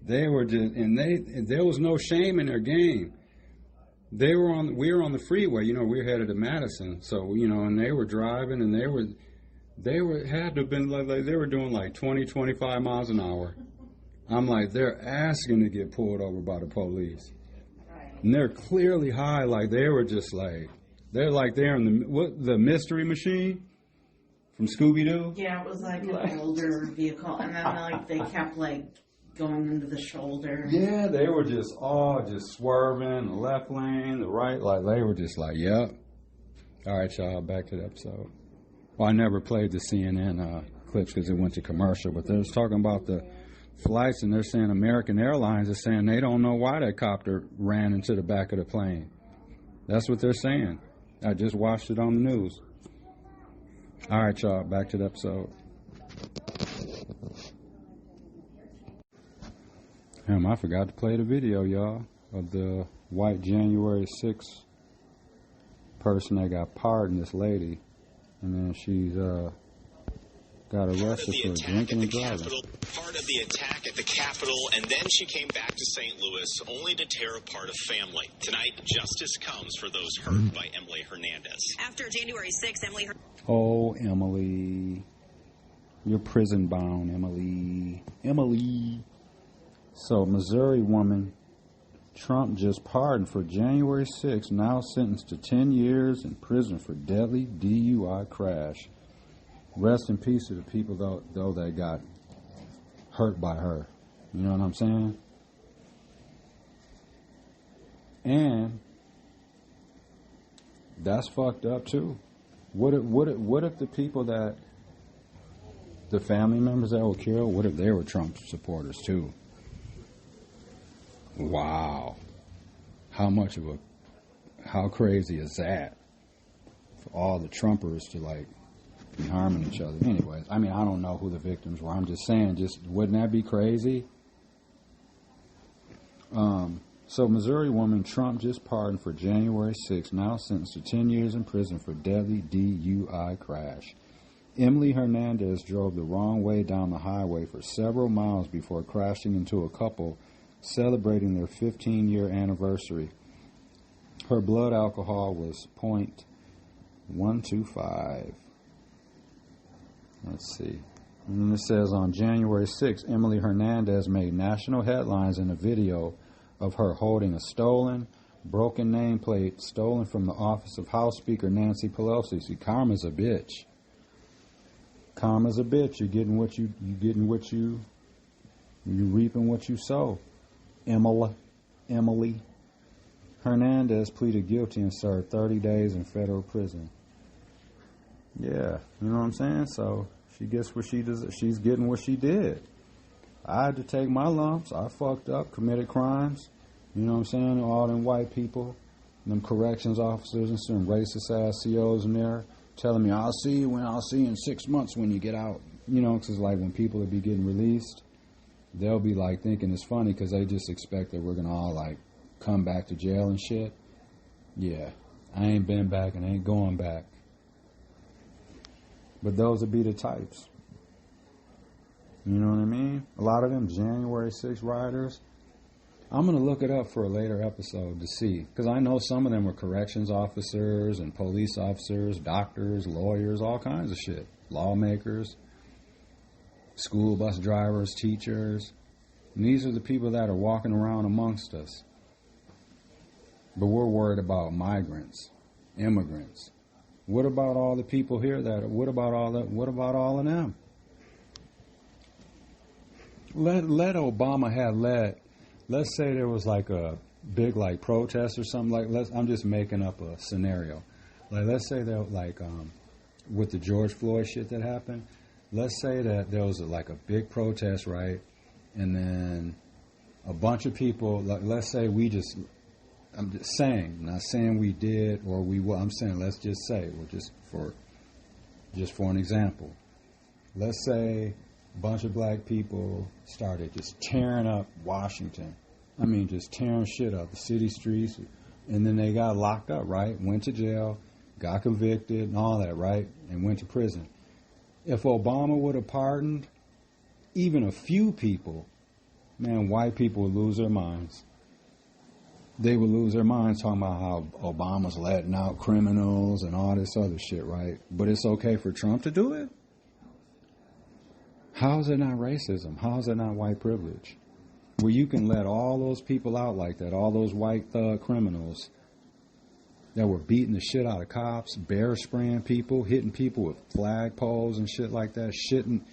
they were just, and there was no shame in their game. We were on the freeway, we were headed to Madison, so, and they were driving, and they had to have been like they were doing like 20, 25 miles an hour. I'm like, they're asking to get pulled over by the police. And they're clearly high, like they were just like, they're in the mystery machine from Scooby-Doo. Yeah, it was like an older vehicle, and then they kept going into the shoulder. Yeah, they were just swerving, the left lane, the right, like they were just like, yep. All right, y'all, back to the episode. Well, I never played the CNN clips because it went to commercial, but they was talking about the flights, and they're saying American Airlines is saying they don't know why that copter ran into the back of the plane. That's what they're saying. I just watched it on the news. All right, y'all, back to the episode. I forgot to play the video, y'all, of the white January 6th person that got pardoned, this lady. And then she's got arrested for drinking and driving. Part of the attack at the Capitol, and then she came back to St. Louis only to tear apart a family. Tonight, justice comes for those hurt by Emily Hernandez. After January 6th, Emily... Oh, Emily. You're prison bound, Emily. Emily. So, Missouri woman Trump just pardoned for January 6th, now sentenced to 10 years in prison for deadly DUI crash. Rest in peace to the people, though that got hurt by her. You know what I'm saying? And that's fucked up, too. What if the people the family members that were killed, what if they were Trump supporters, too? Wow. How crazy is that? For all the Trumpers to be harming each other. Anyways, I mean, I don't know who the victims were. I'm just saying, wouldn't that be crazy? So Missouri woman Trump just pardoned for January 6th, now sentenced to 10 years in prison for deadly DUI crash. Emily Hernandez drove the wrong way down the highway for several miles before crashing into a couple celebrating their 15-year anniversary. Her blood alcohol was .125. Let's see. And then it says on January 6th, Emily Hernandez made national headlines in a video of her holding a stolen, broken nameplate stolen from the office of House Speaker Nancy Pelosi. See, karma's a bitch. Karma's a bitch. You're reaping what you sow. Emily Hernandez pleaded guilty and served 30 days in federal prison. Yeah, you know what I'm saying? So she gets what she does. She's getting what she did. I had to take my lumps. I fucked up, committed crimes. You know what I'm saying? All them white people, them corrections officers and some racist ass COs in there telling me, I'll see you in 6 months when you get out. You know, because it's like when people will be getting released, they'll be like thinking it's funny because they just expect that we're going to all like come back to jail and shit. Yeah, I ain't been back and ain't going back. But those would be the types. You know what I mean? A lot of them January 6 rioters. I'm going to look it up for a later episode to see. Because I know some of them were corrections officers and police officers, doctors, lawyers, all kinds of shit. Lawmakers, school bus drivers, teachers. And these are the people that are walking around amongst us. But we're worried about migrants, immigrants. What about all the people here what about all of them? Let Obama have let's say there was like a big like protest or something I'm just making up a scenario. Like let's say that like with the George Floyd shit that happened, let's say that there was like a big protest, right? And then a bunch of people, like let's say I'm just saying, not saying we did or we will. I'm saying let's just say, or just for an example, let's say a bunch of black people started just tearing up Washington. I mean, just tearing shit up, the city streets, and then they got locked up, right? Went to jail, got convicted, and all that, right? And went to prison. If Obama would have pardoned even a few people, man, white people would lose their minds. They would lose their minds talking about how Obama's letting out criminals and all this other shit, right? But it's okay for Trump to do it? How is it not racism? How is it not white privilege? Where you can let all those people out like that, all those white thug criminals that were beating the shit out of cops, bear spraying people, hitting people with flagpoles and shit like that, shitting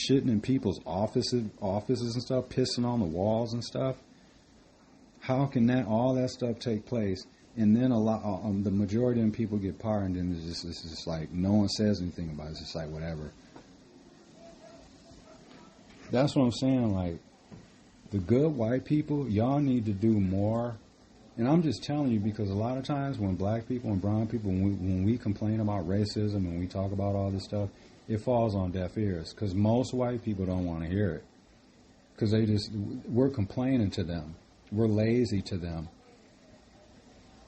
in people's offices and stuff, pissing on the walls and stuff. How can all that stuff take place, and then the majority of them people get pardoned, and it's just like no one says anything about it. It's just like whatever. That's what I'm saying. Like the good white people, y'all need to do more. And I'm just telling you because a lot of times when black people and brown people, when we complain about racism and we talk about all this stuff, it falls on deaf ears because most white people don't want to hear it because we're complaining to them. We're lazy to them.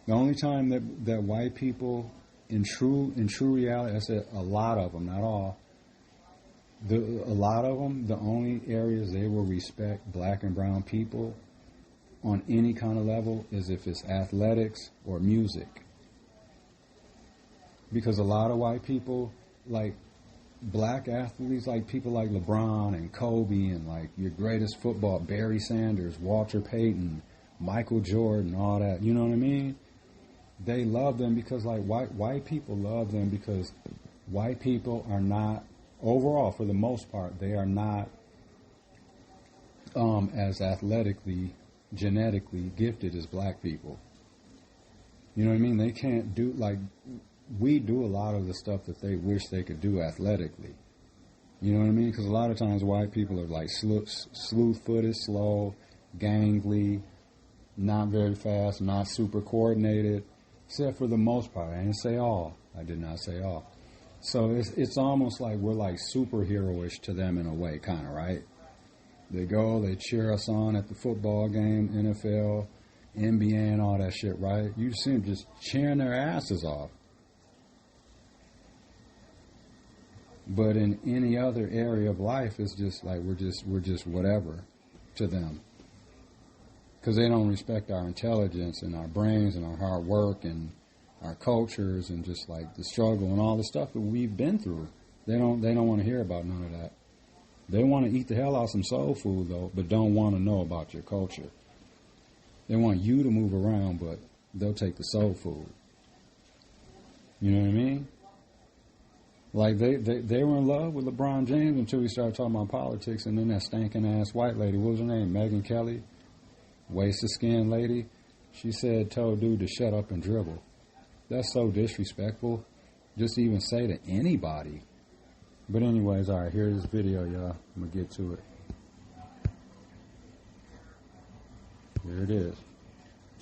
The only time that white people, in true reality, I said a lot of them, not all, a lot of them, the only areas they will respect black and brown people on any kind of level is if it's athletics or music. Because a lot of white people, like black athletes, like people like LeBron and Kobe and like your greatest football, Barry Sanders, Walter Payton, Michael Jordan, all that, you know what I mean? They love them because like white people love them because white people are not, overall for the most part, they are not as athletically, genetically gifted as black people. You know what I mean? They can't do, like, we do a lot of the stuff that they wish they could do athletically. You know what I mean? Because a lot of times white people are like slew-footed, slow, gangly, not very fast, not super coordinated, except for the most part. I didn't say all. I did not say all. So it's almost like we're like superhero-ish to them in a way, kind of, right? They go, they cheer us on at the football game, NFL, NBA, and all that shit, right? You see them just cheering their asses off. But in any other area of life, it's just like we're just whatever to them, because they don't respect our intelligence and our brains and our hard work and our cultures and just like the struggle and all the stuff that we've been through. They don't want to hear about none of that. They want to eat the hell out of some soul food though, but don't want to know about your culture. They want you to move around, but they'll take the soul food. You know what I mean? Like they were in love with LeBron James until we started talking about politics, and then that stinking ass white lady, what was her name? Megyn Kelly, wasted skin lady. She told dude to shut up and dribble. That's so disrespectful, just to even say to anybody. But anyways, all right, here's this video, y'all. I'm gonna get to it. Here it is.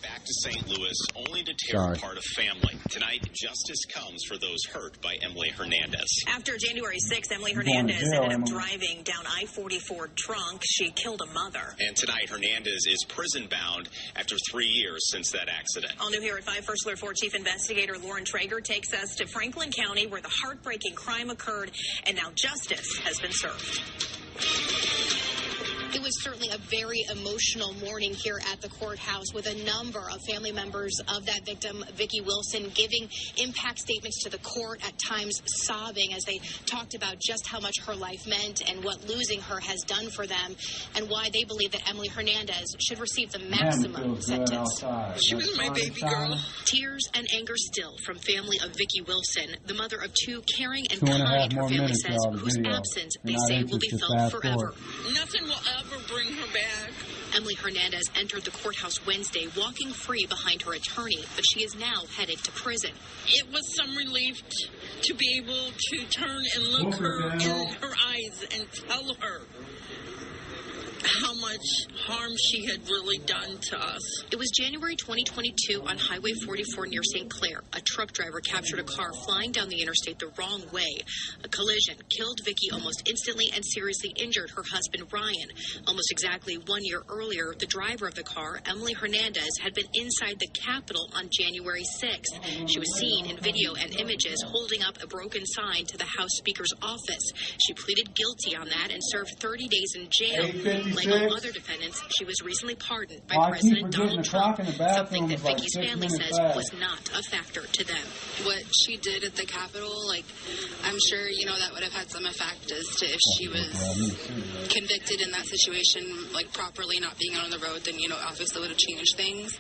Back to St. Louis, only to tear apart a family. Tonight, justice comes for those hurt by Emily Hernandez. After January 6th, Emily Hernandez ended up driving down I-44 drunk. She killed a mother. And tonight, Hernandez is prison-bound after 3 years since that accident. All new here at 5, First Alert 4 Chief Investigator Lauren Traeger takes us to Franklin County, where the heartbreaking crime occurred, and now justice has been served. It was certainly a very emotional morning here at the courthouse, with a number of family members of that victim, Vicki Wilson, giving impact statements to the court, at times sobbing as they talked about just how much her life meant and what losing her has done for them, and why they believe that Emily Hernandez should receive the maximum sentence. She was my baby girl. Tears and anger still from family of Vicki Wilson, the mother of two caring and kind, her family says, whose absence they say will be felt forever. Nothing will ever bring her back. Emily Hernandez entered the courthouse Wednesday walking free behind her attorney, but she is now headed to prison. It was some relief to be able to turn and look her in her eyes and tell her how much harm she had really done to us. It was January 2022 on Highway 44 near St. Clair. A truck driver captured a car flying down the interstate the wrong way. A collision killed Vicki almost instantly and seriously injured her husband, Ryan. Almost exactly 1 year earlier, the driver of the car, Emily Hernandez, had been inside the Capitol on January 6th. She was seen in video and images holding up a broken sign to the House Speaker's office. She pleaded guilty on that and served 30 days in jail. Like all other defendants, she was recently pardoned by President Donald Trump, something that Vicki's family says was not a factor to them. What she did at the Capitol, I'm sure, that would have had some effect as to if she was convicted in that situation, properly not being out on the road, then, obviously would have changed things.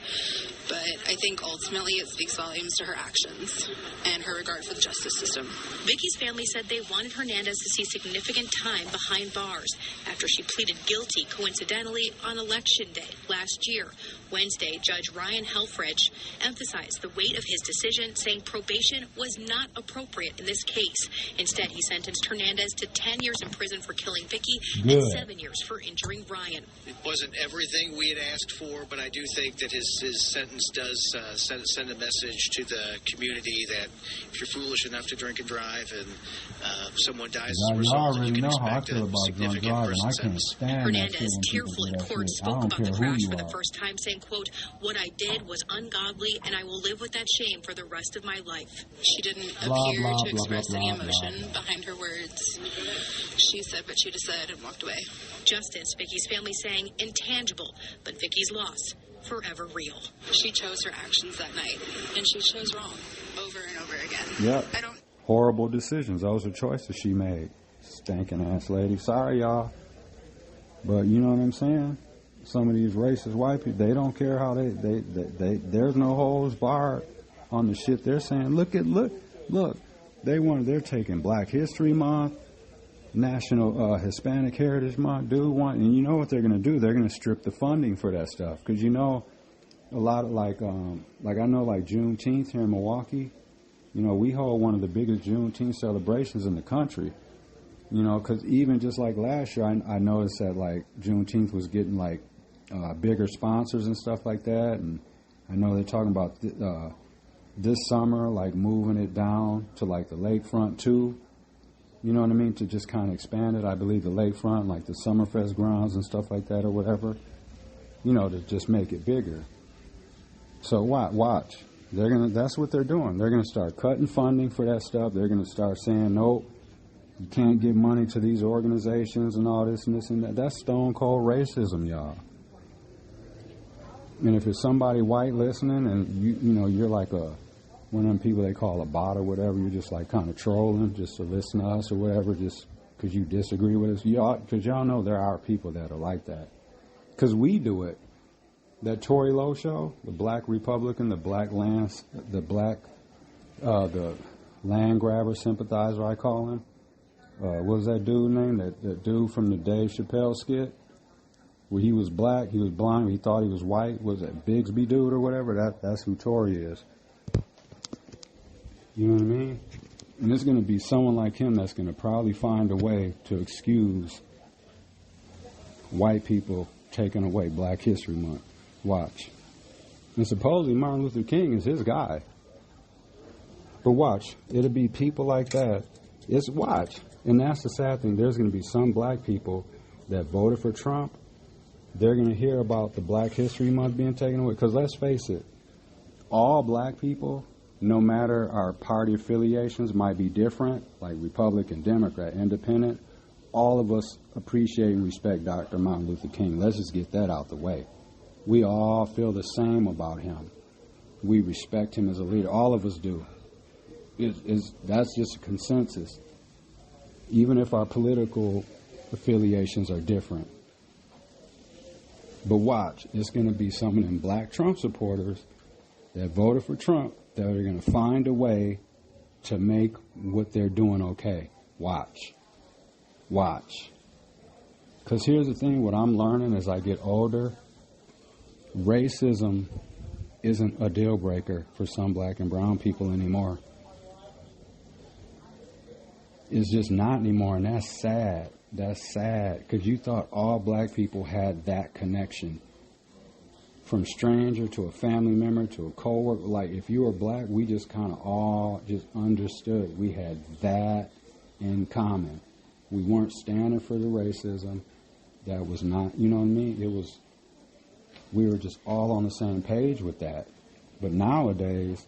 But I think ultimately it speaks volumes to her actions and her regard for the justice system. Vicki's family said they wanted Hernandez to see significant time behind bars after she pleaded guilty, coincidentally, on Election Day last year. Wednesday, Judge Ryan Helfrich emphasized the weight of his decision, saying probation was not appropriate in this case. Instead, he sentenced Hernandez to 10 years in prison for killing Vicki and 7 years for injuring Ryan. It wasn't everything we had asked for, but I do think that his sentence does send a message to the community that if you're foolish enough to drink and drive and someone dies as a result, then you can expect a significant prison sentence. Hernandez, tearful in court, spoke about the crash for the first time, saying, quote, "What I did was ungodly, and I will live with that shame for the rest of my life." She didn't appear to express any emotion behind her words. She said what she just said and walked away. Justice, Vicki's family saying, intangible, but Vicki's loss forever real. She chose her actions that night, and she chose wrong over and over again. Yep. Horrible decisions. Those are choices she made. Stinking ass lady. Sorry, y'all. But you know what I'm saying? Some of these racist white people, they don't care how they there's no holds barred on the shit they're saying. Look, they're taking Black History Month, National Hispanic Heritage Month, and you know what they're going to do? They're going to strip the funding for that stuff. Because, a lot of, I know, Juneteenth here in Milwaukee, we hold one of the biggest Juneteenth celebrations in the country. Because even just like last year, I noticed that, Juneteenth was getting, bigger sponsors and stuff like that. And I know they're talking about this summer, like moving it down to like the lakefront too. You know what I mean? To just kind of expand it. I believe the lakefront, like the Summerfest grounds and stuff like that or whatever, you know, to just make it bigger. So watch. That's what they're doing. They're going to start cutting funding for that stuff. They're going to start saying, nope, you can't give money to these organizations and all this and this and that. That's stone cold racism, y'all. And if it's somebody white listening and you know, you're like one of them people they call a bot or whatever, you're just like kind of trolling just to listen to us or whatever, just because you disagree with us. Because y'all know there are people that are like that. Because we do it. That Tory Lowe show, the black Republican, the land grabber sympathizer, I call him. What was that dude name? That dude from the Dave Chappelle skit? Where he was black, he was blind, he thought he was white. Was that Bigsby dude or whatever? That's who Tory is. You know what I mean? And it's going to be someone like him that's going to probably find a way to excuse white people taking away Black History Month. Watch. And supposedly Martin Luther King is his guy. But watch. It'll be people like that. Watch. And that's the sad thing. There's going to be some black people that voted for Trump. They're going to hear about the Black History Month being taken away. Because let's face it, all black people, no matter our party affiliations, might be different, like Republican, Democrat, Independent. All of us appreciate and respect Dr. Martin Luther King. Let's just get that out the way. We all feel the same about him. We respect him as a leader. All of us do. That's just a consensus. Even if our political affiliations are different. But watch, it's going to be some of them black Trump supporters that voted for Trump that are going to find a way to make what they're doing okay. Watch. Because here's the thing, what I'm learning as I get older, racism isn't a deal breaker for some black and brown people anymore. It's just not anymore, and that's sad. That's sad, because you thought all black people had that connection. From stranger to a family member to a coworker. Like, if you were black, we just kind of all just understood. We had that in common. We weren't standing for the racism. That was not, you know what I mean? We were just all on the same page with that. But nowadays,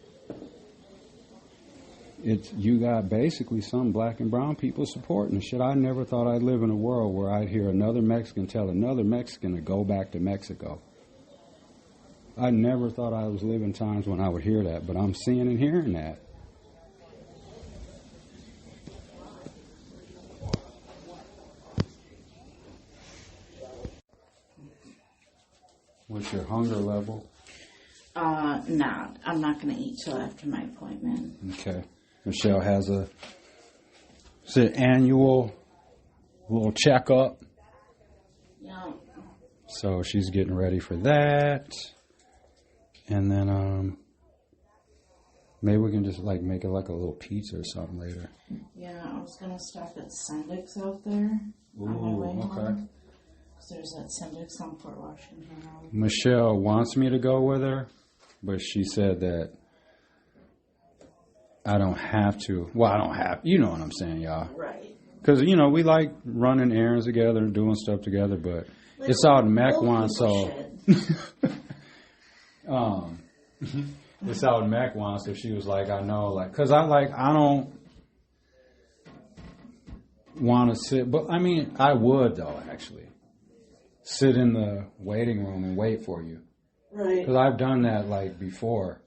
you got basically some black and brown people supporting the shit. I never thought I'd live in a world where I'd hear another Mexican tell another Mexican to go back to Mexico. I never thought I was living times when I would hear that, but I'm seeing and hearing that. What's your hunger level? Nah, I'm not going to eat till after my appointment. Okay. Michelle has an annual little checkup. Yeah. So she's getting ready for that. And then maybe we can just like make it like a little pizza or something later. Yeah, I was going to stop at Sendik's out there on my way home. Because there's that Sendik's on Fort Washington Road. Michelle wants me to go with her, but she said that I don't have to. Well, I don't have. You know what I'm saying, y'all. Right. Because, you know, we like running errands together and doing stuff together, but like, it's out in Mequon, so... it's out in Mequon, so she was like, I know, like... Because I don't want to sit... But, I mean, I would, though, actually. Sit in the waiting room and wait for you. Right. Because I've done that, like, before.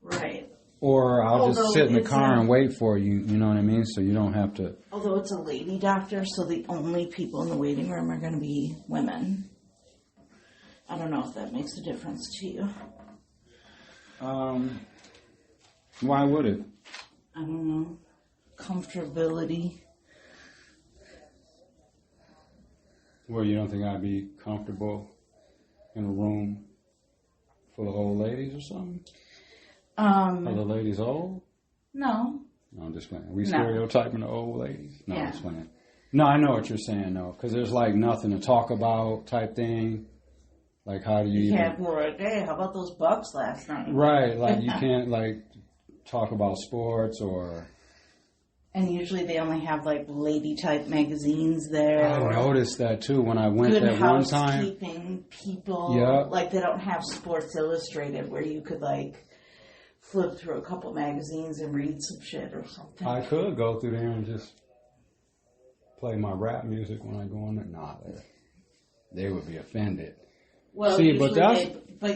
Right. Or I'll just sit in the car and wait for you, you know what I mean? So you don't have to... Although it's a lady doctor, so the only people in the waiting room are going to be women. I don't know if that makes a difference to you. Why would it? I don't know. Comfortability. Well, you don't think I'd be comfortable in a room full of old ladies or something? Are the ladies old? No. No, I'm just playing. Are we stereotyping the old ladies? No, yeah. I'm just playing. No, I know what you're saying, though, because there's like nothing to talk about type thing. Like, how do you You even... can't be like, hey, how about those Bucks last night? Right, like, you can't, like, talk about sports or... And usually they only have, like, lady-type magazines there. I noticed that, too, when I went Good that one time. housekeeping people. Yeah. Like, they don't have Sports Illustrated where you could, like, flip through a couple magazines and read some shit or something. I could go through there and just play my rap music when I go in there. Nah, they would be offended. Well, see,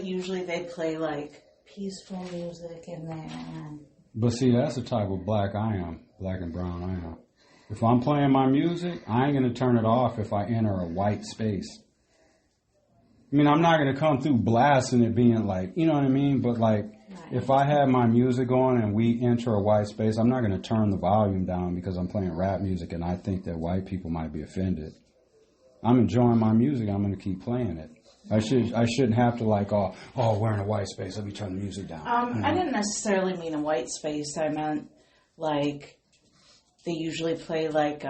usually they play, like, peaceful music in there. But see, that's the type of black I am, black and brown I am. If I'm playing my music, I ain't going to turn it off if I enter a white space. I mean, I'm not going to come through blasting it being like, you know what I mean? But like, if I have my music on and we enter a white space, I'm not going to turn the volume down because I'm playing rap music and I think that white people might be offended. I'm enjoying my music. I'm going to keep playing it. I shouldn't have to like, oh, we're in a white space. Let me turn the music down. I didn't necessarily mean a white space. I meant like they usually play like,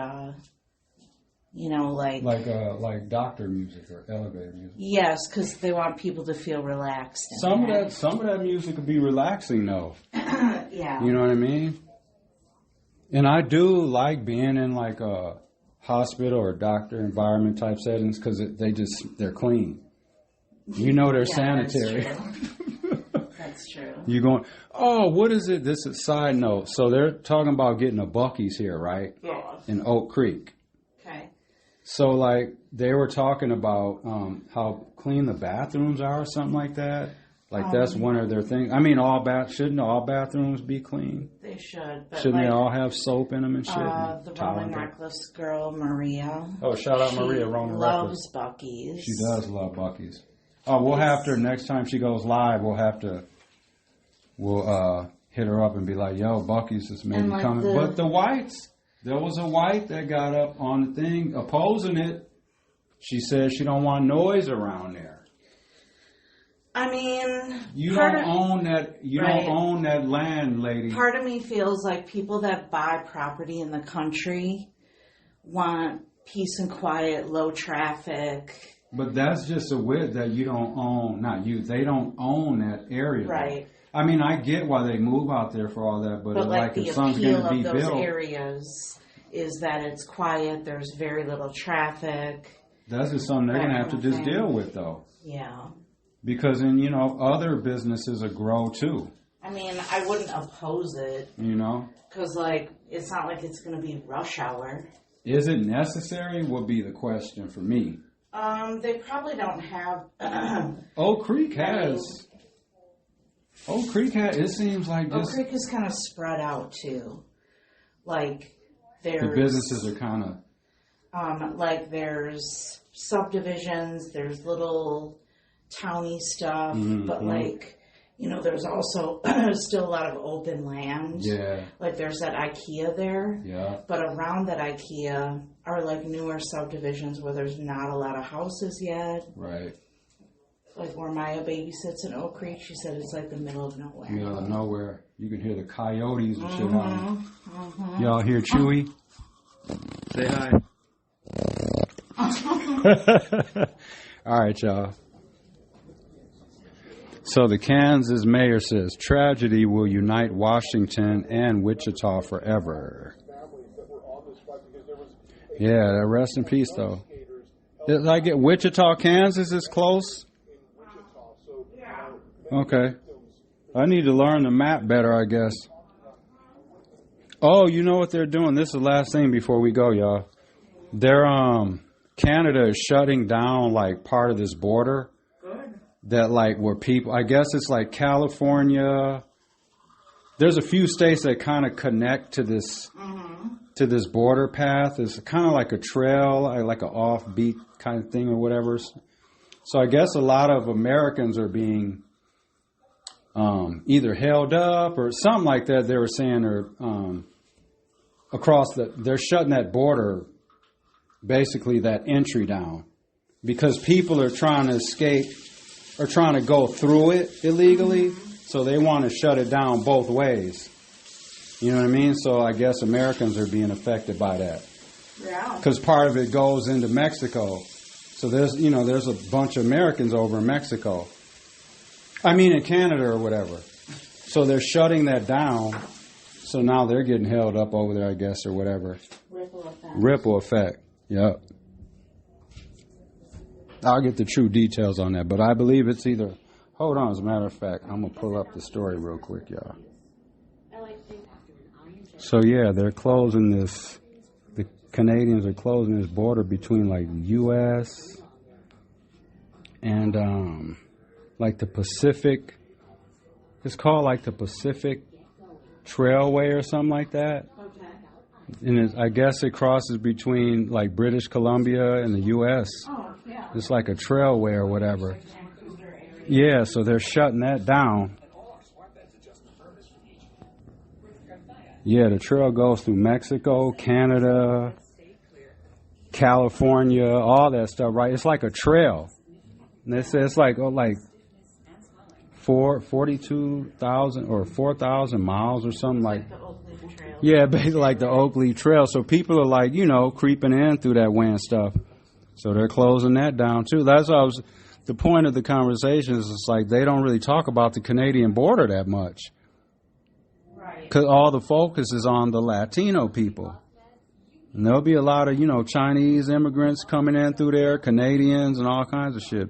like doctor music or elevator music. Yes, because they want people to feel relaxed. Some of that music could be relaxing though. Yeah. You know what I mean? And I do like being in like a hospital or doctor environment type settings because they're clean. You know they're sanitary. That's true. You're going, oh, what is it? This is a side note. So they're talking about getting a Buc-ee's here, right? Yeah. In Oak Creek. Okay. So, like, they were talking about how clean the bathrooms are or something like that. Like, that's one of their things. I mean, shouldn't all bathrooms be clean? They should. But shouldn't they all have soap in them and shit? The Roman Reckless girl, Maria. Oh, shout out Maria, Roman Reckless. Loves Buc-ee's. She does love Buc-ee's. Oh, we'll have to, next time she goes live, we'll hit her up and be like, yo, Buc-ee's is maybe coming. But the whites, there was a white that got up on the thing opposing it. She said she don't want noise around there. I mean, you don't own that. You don't own that land, lady. Part of me feels like people that buy property in the country want peace and quiet, low traffic. But that's just a wit that you don't own. Not you. They don't own that area. Right. I mean, I get why they move out there for all that, but like if something's going to be built, the appeal of those areas is that it's quiet. There's very little traffic. That's just something they're going to have to just deal with, though. Yeah. Because then other businesses will grow too. I mean, I wouldn't oppose it. Because it's not like it's going to be rush hour. Is it necessary? Would be the question for me. They probably don't have. Oak Creek has. It seems like Oak Creek is kind of spread out too. Like there's the businesses are kind of. Like there's subdivisions, there's little towny stuff, but there's also still a lot of open land. Yeah. Like there's that IKEA there. Yeah. But around that IKEA are like newer subdivisions where there's not a lot of houses yet. Right. Like where Maya babysits in Oak Creek, she said it's like the middle of nowhere. Middle of nowhere. You can hear the coyotes and shit on it. Y'all hear Chewy? Say hi. All right, y'all. So the Kansas mayor says tragedy will unite Washington and Wichita forever. Yeah, rest in peace, though. Did I get Wichita, Kansas is close? Okay. I need to learn the map better, I guess. Oh, you know what they're doing? This is the last thing before we go, y'all. Canada is shutting down, like, part of this border. That where people, I guess it's like California. There's a few states that kind of connect to this border path. It's kind of like a trail, like an offbeat kind of thing or whatever. So I guess a lot of Americans are being either held up or something like that. They were saying, or they're shutting that border, basically that entry down, because people are trying to escape. Are trying to go through it illegally, so they want to shut it down both ways. You know what I mean? So I guess Americans are being affected by that. Yeah. Because part of it goes into Mexico. So there's a bunch of Americans over in Mexico. I mean in Canada or whatever. So they're shutting that down. So now they're getting held up over there, I guess, or whatever. Ripple effect. Yep. I'll get the true details on that, but I believe it's either. Hold on, as a matter of fact, I'm gonna pull up the story real quick, y'all. So yeah, they're closing this. The Canadians are closing this border between like the U.S. and like the Pacific. It's called like the Pacific Trailway or something like that. And I guess it crosses between like British Columbia and the U.S. It's like a trailway or whatever. Yeah, so they're shutting that down. Yeah, the trail goes through Mexico, Canada, California, all that stuff, right? It's like a trail. And they say it's like 42,000 or 4,000 miles or something like. Yeah, basically like the Oakley Trail. So people are like, creeping in through that way and stuff. So they're closing that down too. That's what the point of the conversation is. It's like they don't really talk about the Canadian border that much. Because all the focus is on the Latino people. And there'll be a lot of, Chinese immigrants coming in through there, Canadians and all kinds of shit.